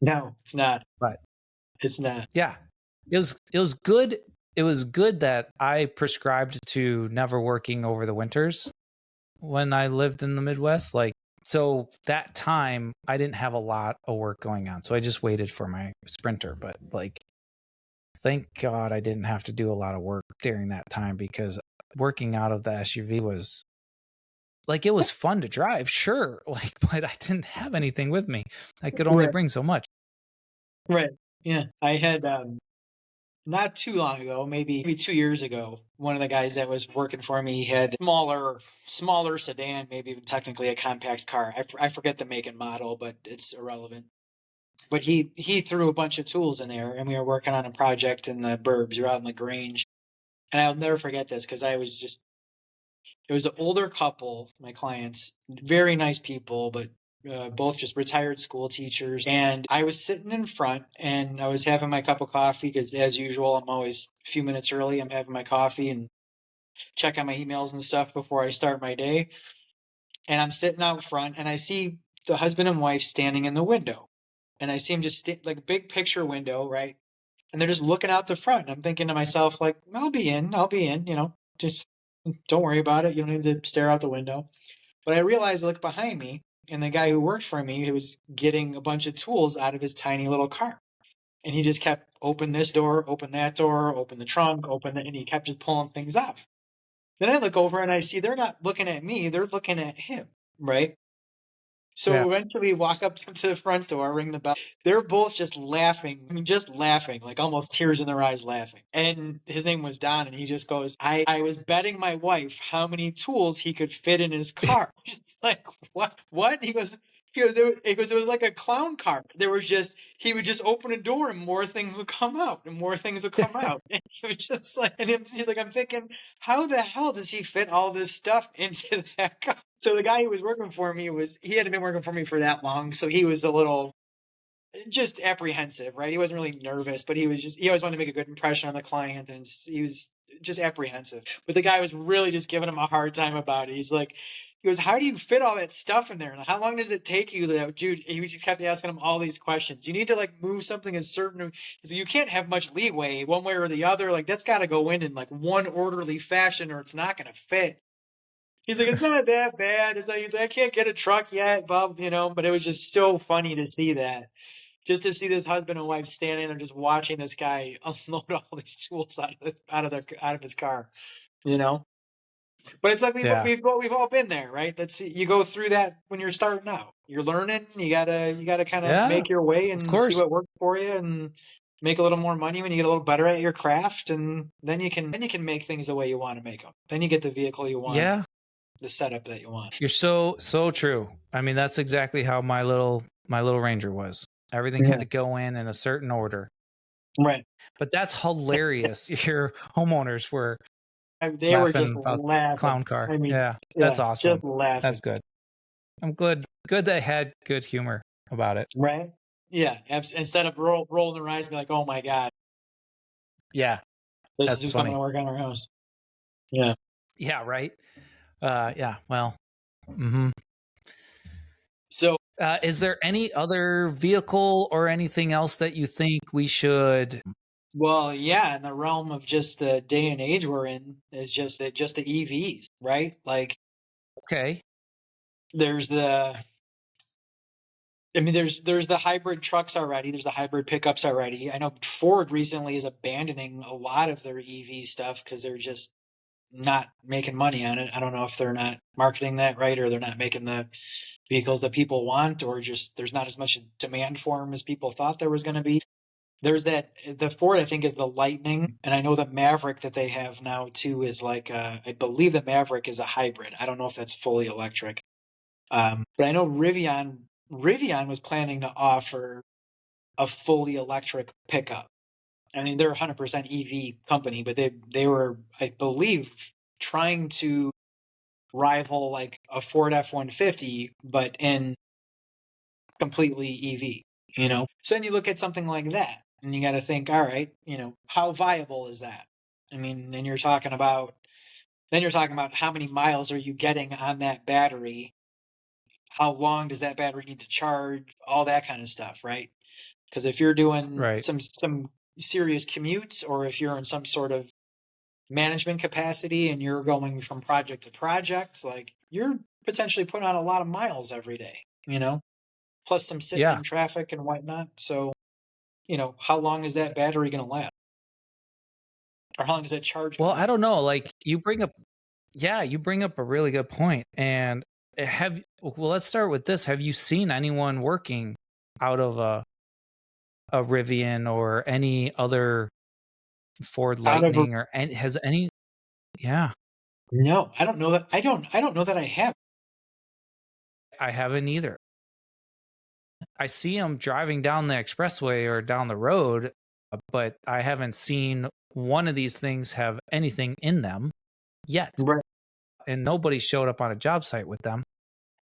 No, it's not. but It's not. yeah, it was good. It was good that I prescribed to never working over the winters when I lived in the Midwest. Like, so that time I didn't have a lot of work going on. So I just waited for my Sprinter. But like, thank God I didn't have to do a lot of work during that time, because working out of the SUV was like, it was fun to drive, sure. Like, but I didn't have anything with me. I could only Right. bring so much. Right. Yeah. I had not too long ago, maybe 2 years ago, one of the guys that was working for me had smaller sedan, maybe even technically a compact car. I forget the make and model, but it's irrelevant. But he threw a bunch of tools in there, and we were working on a project in the burbs. We were out in Lagrange, and I'll never forget this because I was just it was an older couple, my clients, very nice people, but both just retired school teachers. And I was sitting in front and I was having my cup of coffee because, as usual, I'm always a few minutes early. I'm having my coffee and check on my emails and stuff before I start my day. And I'm sitting out front and I see the husband and wife standing in the window. And I see them just like a big picture window, right? And they're just looking out the front. And I'm thinking to myself, like, I'll be in, just don't worry about it. You don't need to stare out the window. But I realized, look behind me, and the guy who worked for me, he was getting a bunch of tools out of his tiny little car. And he just kept open this door, open that door, open the trunk, and he kept just pulling things off. Then I look over and I see they're not looking at me, they're looking at him, right? Yeah. So eventually we walk up to the front door, ring the bell. They're both just laughing. I mean, just laughing, like almost tears in their eyes laughing. And his name was Don, and he just goes, I was betting my wife how many tools he could fit in his car. It's like, what? What? It was like a clown car. There was just, he would just open a door and more things would come out and more things would come out. And it was just like, he's like, I'm thinking, how the hell does he fit all this stuff into that car? So the guy who was working for me he hadn't been working for me for that long, so he was a little just apprehensive, right? He wasn't really nervous, but he always wanted to make a good impression on the client, and he was just apprehensive. But the guy was really just giving him a hard time about it. He goes, how do you fit all that stuff in there? And how long does it take you? Dude, he just kept asking him all these questions. You need to like move something a certain, so you can't have much leeway one way or the other. Like that's got to go in like one orderly fashion, or it's not going to fit. He's like, it's not that bad. He's like, I can't get a truck yet, Bob, but it was just so funny to see that. Just to see this husband and wife standing there just watching this guy unload all these tools out of his car, you know? But it's like Yeah. we've all been there, right? You go through that when you're starting out. You're learning, you gotta kind of Yeah. make your way Of and see course. what works for you and make a little more money when you get a little better at your craft, and then you can make things the way you want to make them. Then you get the vehicle you want, Yeah. the setup that you want. You're so true. I mean, that's exactly how my little Ranger was. Everything had Yeah. to go in a certain order. Right. But that's hilarious. Your homeowners were They were just laughing about laughing. clown car. I mean, Yeah, that's yeah, awesome. just laughing. That's good. I'm good they had good humor about it. Right? Yeah. Instead of rolling their eyes and be like, "Oh my god, Yeah, this is that's who's coming to funny. work on our house." Yeah. Yeah, right? Yeah, well, mhm. So, Is there any other vehicle or anything else that you think we should? well, yeah, in the realm of just the day and age we're in, is just the EVs, right? Like, Okay. there's the there's the hybrid trucks already. There's the hybrid pickups already. I know Ford recently is abandoning a lot of their EV stuff because they're just not making money on it. I don't know if they're not marketing that right, or they're not making the vehicles that people want, or just there's not as much demand for them as people thought there was going to be. There's the Ford, I think, is the Lightning, and I know the Maverick that they have now too is like I believe the Maverick is a hybrid. I don't know if that's fully electric, but I know Rivian was planning to offer a fully electric pickup. I mean, they're a 100% EV company, but they were, I believe, trying to rival like a Ford F-150, but in completely EV. So then you look at something like that, and you got to think, all right, how viable is that? I mean, then you're talking about how many miles are you getting on that battery? How long does that battery need to charge? All that kind of stuff, right? Because if you're doing Right. some serious commutes, or if you're in some sort of management capacity and you're going from project to project, like you're potentially putting on a lot of miles every day, plus some sitting Yeah. in traffic and whatnot. So, how long is that battery going to last? Or how long is that charge going Well, to I last? don't know. Like you bring up a really good point. And let's start with this. Have you seen anyone working out of a Rivian or any other Ford Out of a, Lightning or any, has any? Yeah, no, I don't know that. I don't know that I have. I haven't either. I see them driving down the expressway or down the road, but I haven't seen one of these things have anything in them yet. Right. And nobody showed up on a job site with them.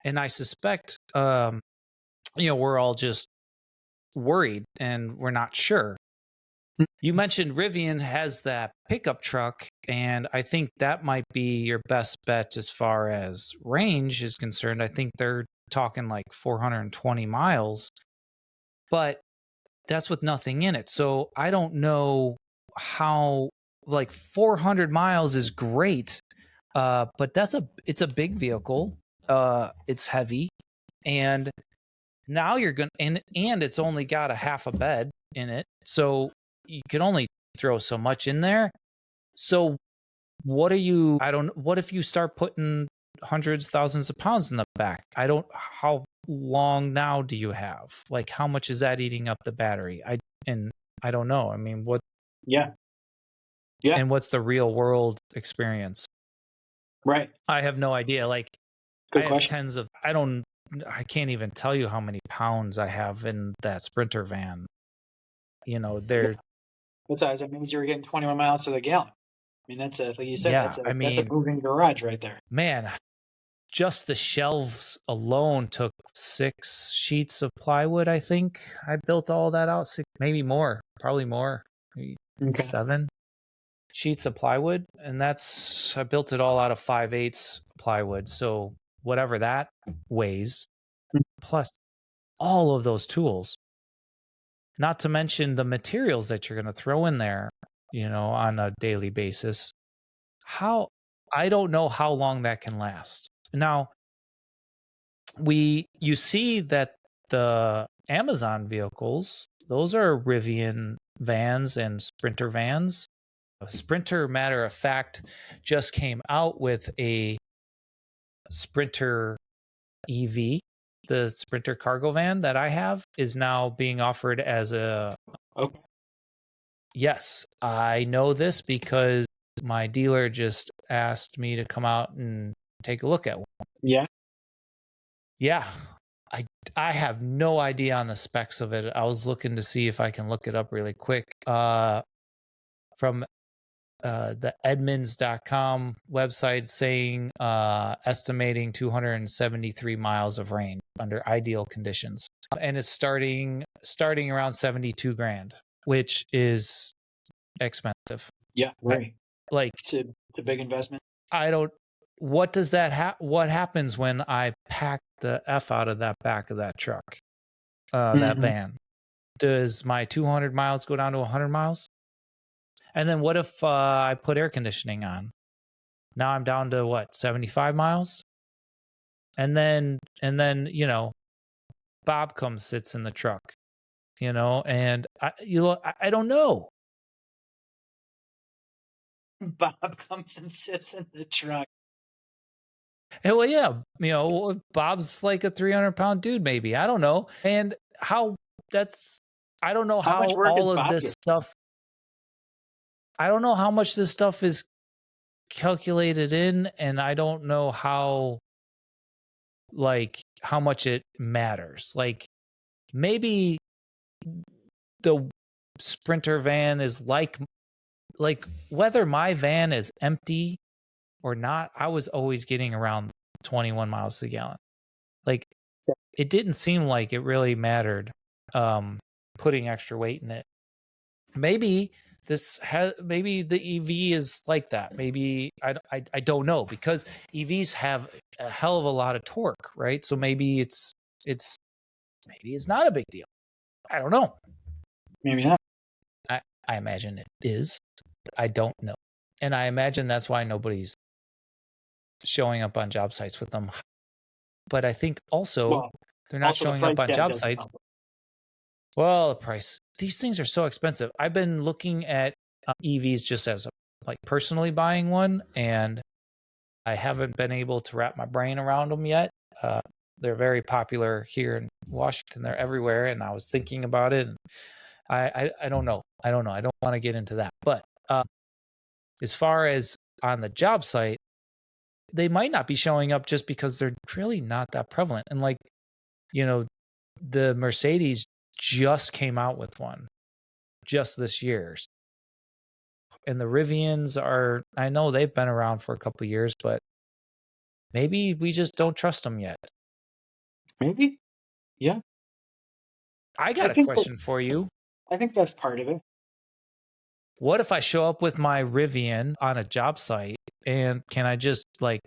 And I suspect, we're all just worried and we're not sure. You mentioned Rivian has that pickup truck, and I think that might be your best bet as far as range is concerned. I think they're talking like 420 miles, but that's with nothing in it. So I don't know how, like, 400 miles is great, but it's a big vehicle. It's heavy, and now you're gonna and it's only got a half a bed in it, so you can only throw so much in there. So what are you? I don't. What if you start putting hundreds, thousands of pounds in the back? I don't. How long now do you have? Like, how much is that eating up the battery? And I don't know. I mean, Yeah. Yeah. what's the real world experience? Right. I have no idea. Like, I Good have question. tens of. I can't even tell you how many pounds I have in that Sprinter van. Yeah. They're That's how that means you're getting 21 miles to the gallon. I mean, like you said, yeah. that's a I that's a mean, moving garage right there. man, just the shelves alone took 6 sheets of plywood. I think I built all that out. Maybe more, probably more, maybe Okay. 7 sheets of plywood, and I built it all out of 5/8 plywood. So whatever that weighs, plus all of those tools, not to mention the materials that you're going to throw in there, on a daily basis. How I don't know how long that can last. Now, you see that the Amazon vehicles, those are Rivian vans and Sprinter vans. Sprinter, matter of fact, just came out with a Sprinter EV. The Sprinter cargo van that I have is now being offered as a. Okay. Yes, I know this because my dealer just asked me to come out and take a look at one. Yeah. Yeah. I have no idea on the specs of it. I was looking to see if I can look it up really quick. From the Edmunds.com website saying estimating 273 miles of range under ideal conditions. And it's starting around 72 grand, which is expensive. Yeah. Right. Like, It's a big investment. I don't. What does that what happens when I pack the F out of that back of that truck, that Hmm. van? Does my 200 miles go down to 100 miles? And then what if I put air conditioning on? Now I'm down to what, 75 miles? And then Bob comes, sits in the truck, and I don't know. Bob comes and sits in the truck. And well, yeah, Bob's like a 300-pound dude, maybe. I don't know. And how that's I don't know How much how work is all of Bob this getting? stuff I don't know how much this stuff is calculated in, and I don't know how much it matters. Like maybe the Sprinter van is like whether my van is empty or not, I was always getting around 21 miles a gallon. Like it didn't seem like it really mattered putting extra weight in it. Maybe maybe the EV is like that. Maybe I don't know because EVs have a hell of a lot of torque, right? So it's maybe it's not a big deal. I don't know. Maybe not. I imagine it is. But I don't know. And I imagine that's why nobody's showing up on job sites with them. But I think also Well, they're not also the showing up price on tag job doesn't sites. help. Well, the price. These things are so expensive. I've been looking at EVs just as like personally buying one, and I haven't been able to wrap my brain around them yet. They're very popular here in Washington. They're everywhere, and I was thinking about it. And I don't know. I don't know. I don't want to get into that. But as far as on the job site, they might not be showing up just because they're really not that prevalent. And like, you know, the Mercedes just came out with one just this year. And the Rivians are, I know they've been around for a couple of years, but maybe we just don't trust them yet. Maybe. Yeah. I I got a think that question for you. I think that's part of it. What if I show up with my Rivian on a job site and can I just like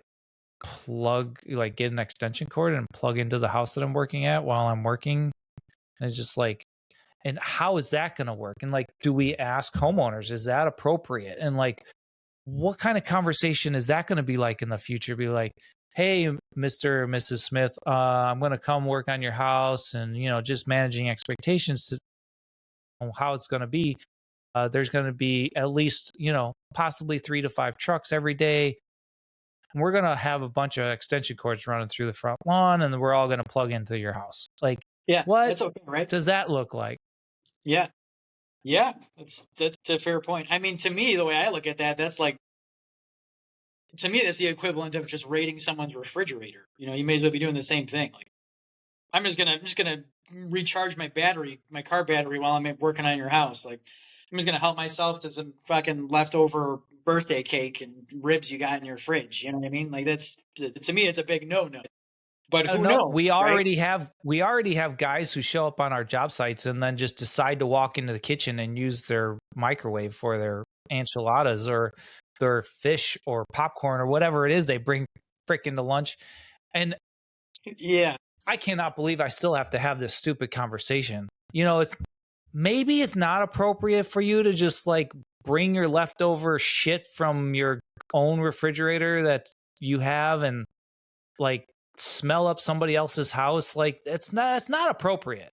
get an extension cord and plug into the house that I'm working at while I'm working? And it's just like, and how is that going to work? And like, do we ask homeowners, is that appropriate? And like, what kind of conversation is that going to be like in the future? Be like, hey, Mr. or Mrs. Smith, I'm going to come work on your house and, just managing expectations to how it's going to be. There's going to be at least, possibly 3 to 5 trucks every day. And we're going to have a bunch of extension cords running through the front lawn and then we're all going to plug into your house. Like, Yeah, what that's okay, right? does that look like? Yeah. Yeah. That's a fair point. I mean, to me, the way I look at that, that's like to me, that's the equivalent of just rating someone's refrigerator. You may as well be doing the same thing. Like I'm just gonna recharge my car battery while I'm working on your house. Like I'm just gonna help myself to some fucking leftover birthday cake and ribs you got in your fridge. You know what I mean? Like that's to me, it's a big no. But who No, knows, right? we already have guys who show up on our job sites and then just decide to walk into the kitchen and use their microwave for their enchiladas or their fish or popcorn or whatever it is they bring freaking to lunch. And Yeah. I cannot believe I still have to have this stupid conversation. It's not appropriate for you to just like bring your leftover shit from your own refrigerator that you have and like smell up somebody else's house. Like it's not appropriate.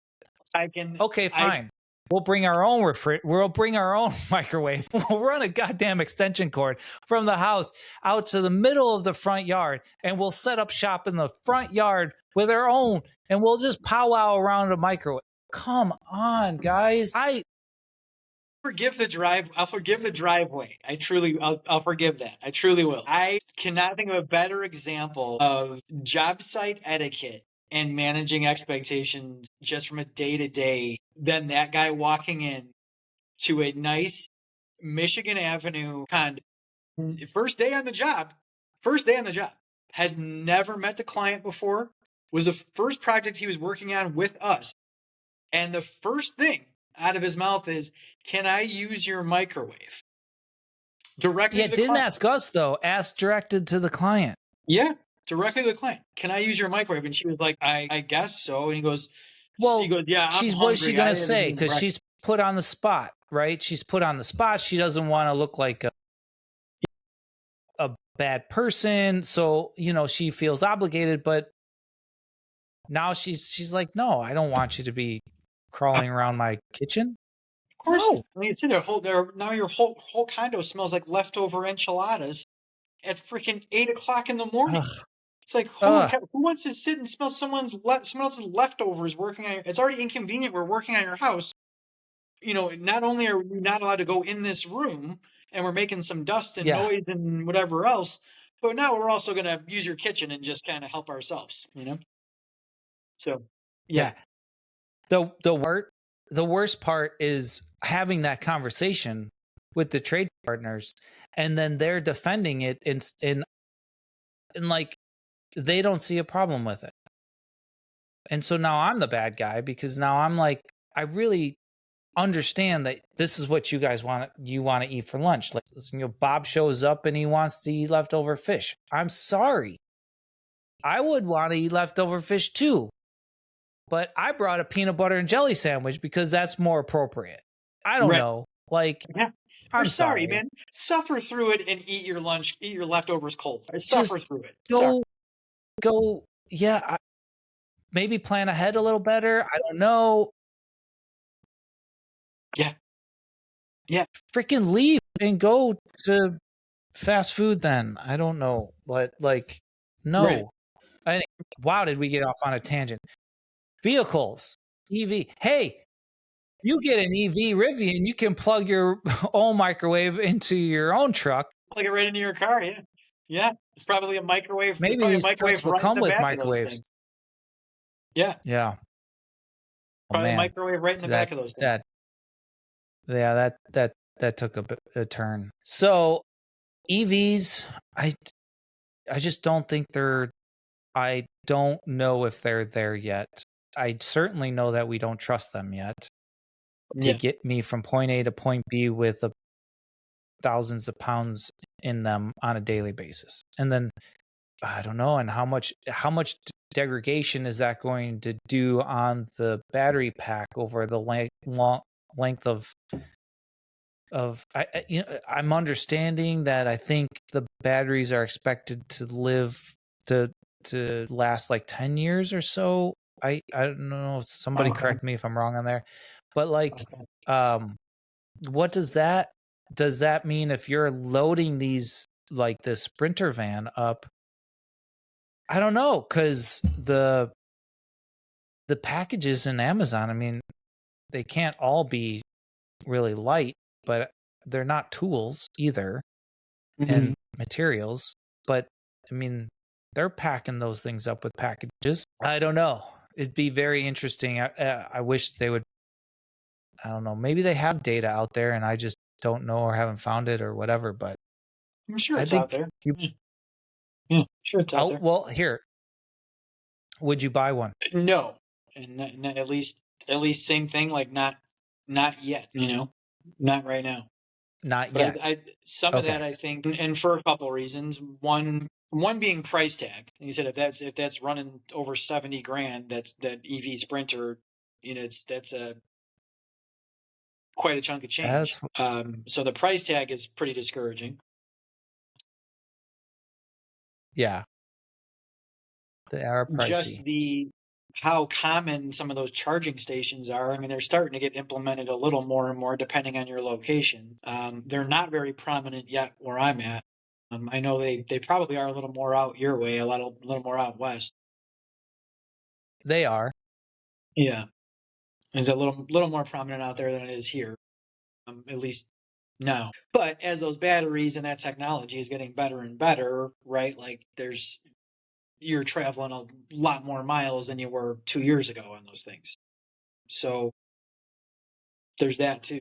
I can Okay, I fine. We'll bring our own we'll bring our own microwave. We'll run a goddamn extension cord from the house out to the middle of the front yard and we'll set up shop in the front yard with our own and we'll just powwow around a microwave. Come on, guys. I'll forgive the driveway. I'll forgive that. I truly will. I cannot think of a better example of job site etiquette and managing expectations just from a day to day than that guy walking in to a nice Michigan Avenue condo. First day on the job, had never met the client before, was the first project he was working on with us. And the first thing out of his mouth is, "Can I use your microwave?" Directly Yeah, to the didn't client. ask us though. Ask directed to the client. Yeah, directly to the client. "Can I use your microwave?" And she was like, I guess so. And he Well, goes, "Yeah, I'm what is she hungry. I gonna haven't say? eaten Because breakfast." she's put on the spot, right? She's put on the spot. She doesn't want to look like a bad person, so she feels obligated. But now she's like, no, I don't want you to be crawling around my kitchen. course, No. like you said, now your whole condo smells like leftover enchiladas at freaking 8 o'clock in the morning. Ugh. It's like, holy Ugh. cow, who wants to sit and smell someone else's leftovers working on it's already inconvenient. We're working on your house. Not only are we not allowed to go in this room and we're making some dust and Yeah. noise and whatever else, but now we're also going to use your kitchen and just kind of help ourselves. So, yeah, Yeah. The worst part is having that conversation with the trade partners, and then they're defending it and like they don't see a problem with it. And so now I'm the bad guy because now I'm like, I really understand that this is what you want to eat for lunch. Like, Bob shows up and he wants to eat leftover fish. I'm sorry. I would want to eat leftover fish too, but I brought a peanut butter and jelly sandwich because that's more appropriate. I don't right. know. Like, Yeah. We're I'm sorry, sorry. man. Suffer through it and eat your lunch, eat your leftovers cold. I suffer Just through it. Suffer. go, go. Yeah, maybe plan ahead a little better. I don't know. Yeah. Yeah. Freaking leave and go to fast food then. I don't know. But like, Right. no. I, wow, did we get off on a tangent? Vehicles, EV. Hey, you get an EV Rivian, you can plug your own microwave into your own truck. Plug it right into your car. Yeah. Yeah. It's probably a microwave. There's Maybe probably a these trucks microwave will right in come the with back of those microwaves. things. Yeah. Yeah. Oh Probably a man, microwave right in the that back of those things. that yeah that took a turn. So EVs, I just don't think they're. I don't know if they're there yet. I certainly know that we don't trust them yet to Yeah. get me from point A to point B with thousands of pounds in them on a daily basis. And then I don't know, and how much degradation is that going to do on the battery pack over the length of I'm understanding that I think the batteries are expected to live to last like 10 years or so. I don't know, somebody Okay. correct me if I'm wrong on there. But like Okay. um what does that mean if you're loading these like the Sprinter van up? I don't know, cuz the packages in Amazon, I mean, they can't all be really light, but they're not tools either Mhm. and materials. But I mean, they're packing those things up with packages. I don't know. It'd be very interesting. I wish they would. I don't know. Maybe they have data out there and I just don't know or haven't found it or whatever. But I'm sure I it's out think there. you. Yeah. Yeah. Sure it's out Oh there. well, here. Would you buy one? No. And at least same thing, like not yet. Not right now. Not But yet. I some of that Okay. I think, and for a couple of reasons. One being price tag. Like you said, if that's running over 70 grand, that EV Sprinter, that's a quite a chunk of change. That's So the price tag is pretty discouraging. yeah. They are Just pricey. the how common some of those charging stations are. I mean, they're starting to get implemented a little more and more depending on your location. They're not very prominent yet where I'm at. I know they probably are a little more out your way, a little more out west. They are. Yeah, it's a little more prominent out there than it is here, at least now. But as those batteries and that technology is getting better and better, right? Like you're traveling a lot more miles than you were 2 years ago on those things. So there's that too.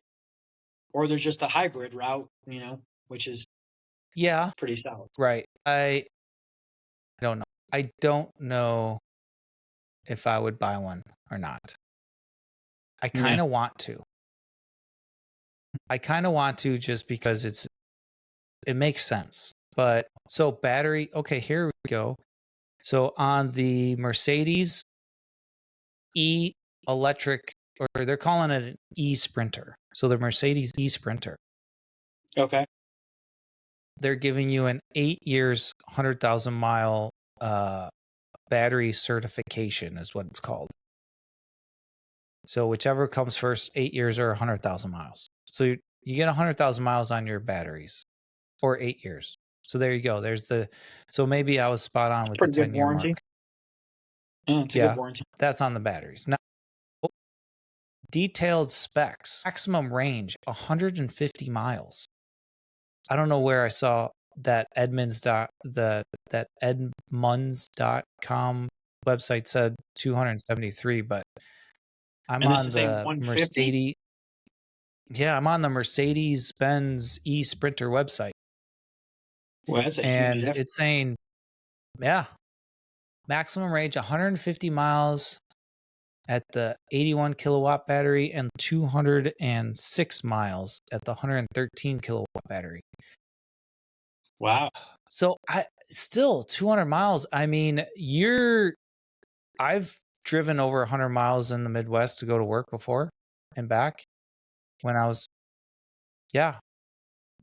Or there's just a hybrid route, which is Yeah. pretty solid. Right. I don't know. I don't know if I would buy one or not. I Yeah. kind of want to. I kind of want to just because it makes sense. But so battery, okay, here we go. So on the Mercedes E electric, or they're calling it an E Sprinter. So the Mercedes E Sprinter, Okay. they're giving you an 8 years, 100,000 mile battery certification, is what it's called. So whichever comes first, 8 years or 100,000 miles. So you get 100,000 miles on your batteries, or 8 years. So there you go. So maybe I was spot on with the Pretty good 10-year warranty. mark. Yeah, it's a good Yeah, warranty. that's on the batteries. Now, detailed specs, maximum range, 150 miles. I don't know where I saw that that Edmunds.com website said 273, but I'm And this on is a the 150. Mercedes. Yeah, I'm on the Mercedes-Benz e-Sprinter website, Well, that's a huge and difference. it's saying, yeah, maximum range 150 miles at the 81 kilowatt battery and 206 miles at the 113 kilowatt battery. Wow. So I still 200 miles. I mean, I've driven over 100 miles in the Midwest to go to work before and back when I was, yeah.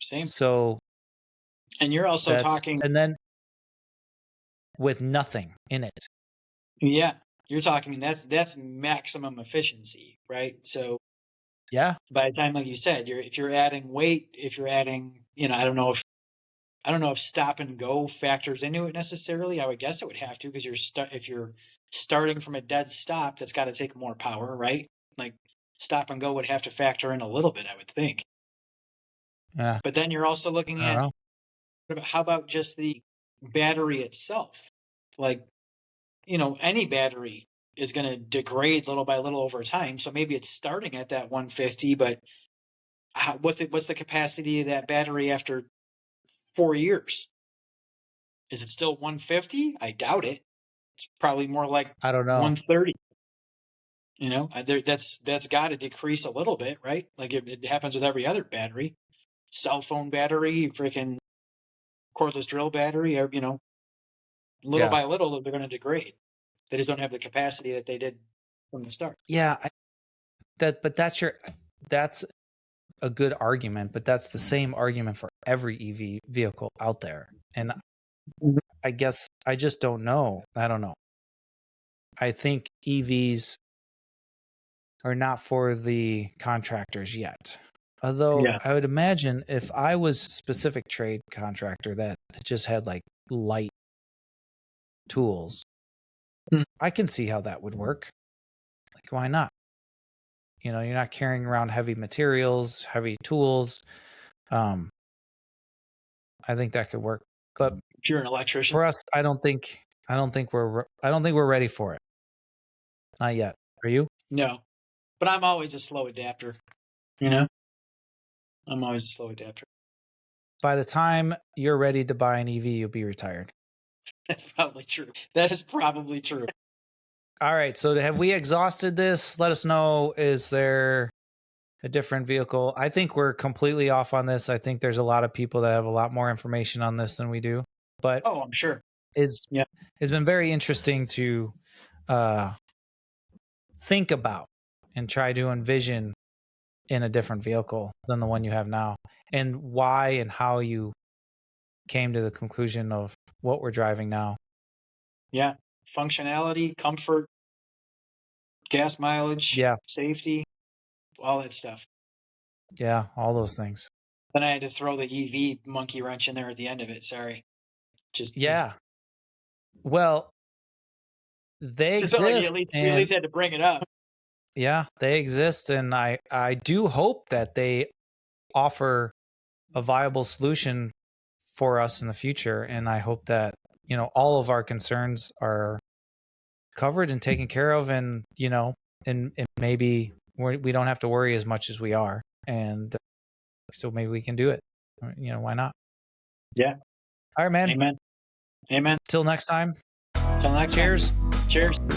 Same. So And you're also talking, and then with nothing in it. yeah, you're talking that's maximum efficiency, right? So Yeah. by the time, like you said, if you're adding weight, if you're adding, I don't know if stop and go factors into it necessarily. I would guess it would have to, because if you're starting from a dead stop, that's got to take more power, right? Like stop and go would have to factor in a little bit, I would think. Yeah. But then you're also I looking don't at, know. how about just the battery itself? Like, any battery is going to degrade little by little over time. So maybe it's starting at that 150, but what's the capacity of that battery after 4 years? Is it still 150? I doubt it. It's probably more like I don't know. 130. That's got to decrease a little bit, right? Like it happens with every other battery, cell phone battery, freaking cordless drill battery. Or little Yeah. by little, they're going to degrade. They just don't have the capacity that they did from the start. Yeah. That's a good argument, but that's the same argument for every EV vehicle out there. And Mhm. I guess I just don't know. I don't know. I think EVs are not for the contractors yet. Although Yeah. I would imagine if I was a specific trade contractor that just had like light tools, Mm. I can see how that would work. Like, why not? You're not carrying around heavy materials, heavy tools. I think that could work. But If you're an electrician. for us, I don't think we're ready for it. Not yet. Are you? No. But I'm always a slow adapter. I'm always a slow adapter. By the time you're ready to buy an EV, you'll be retired. That's probably true. That is probably true. All right. So have we exhausted this? Let us know. Is there a different vehicle? I think we're completely off on this. I think there's a lot of people that have a lot more information on this than we do. But Oh, I'm sure. it's been very interesting to think about and try to envision in a different vehicle than the one you have now, and why and how you came to the conclusion of what we're driving now. Yeah. Functionality, comfort, gas mileage, safety, all that stuff. Yeah, all those things. Then I had to throw the EV monkey wrench in there at the end of it. Sorry. Yeah. Well, they just felt like exist, we at least had to bring it up. Yeah, they exist, and I do hope that they offer a viable solution for us in the future, and I hope that all of our concerns are covered and taken care of, and and maybe we don't have to worry as much as we are, and so maybe we can do it. Why not? Yeah. All right, man. Amen. Till next time. Till next Cheers. time. Cheers.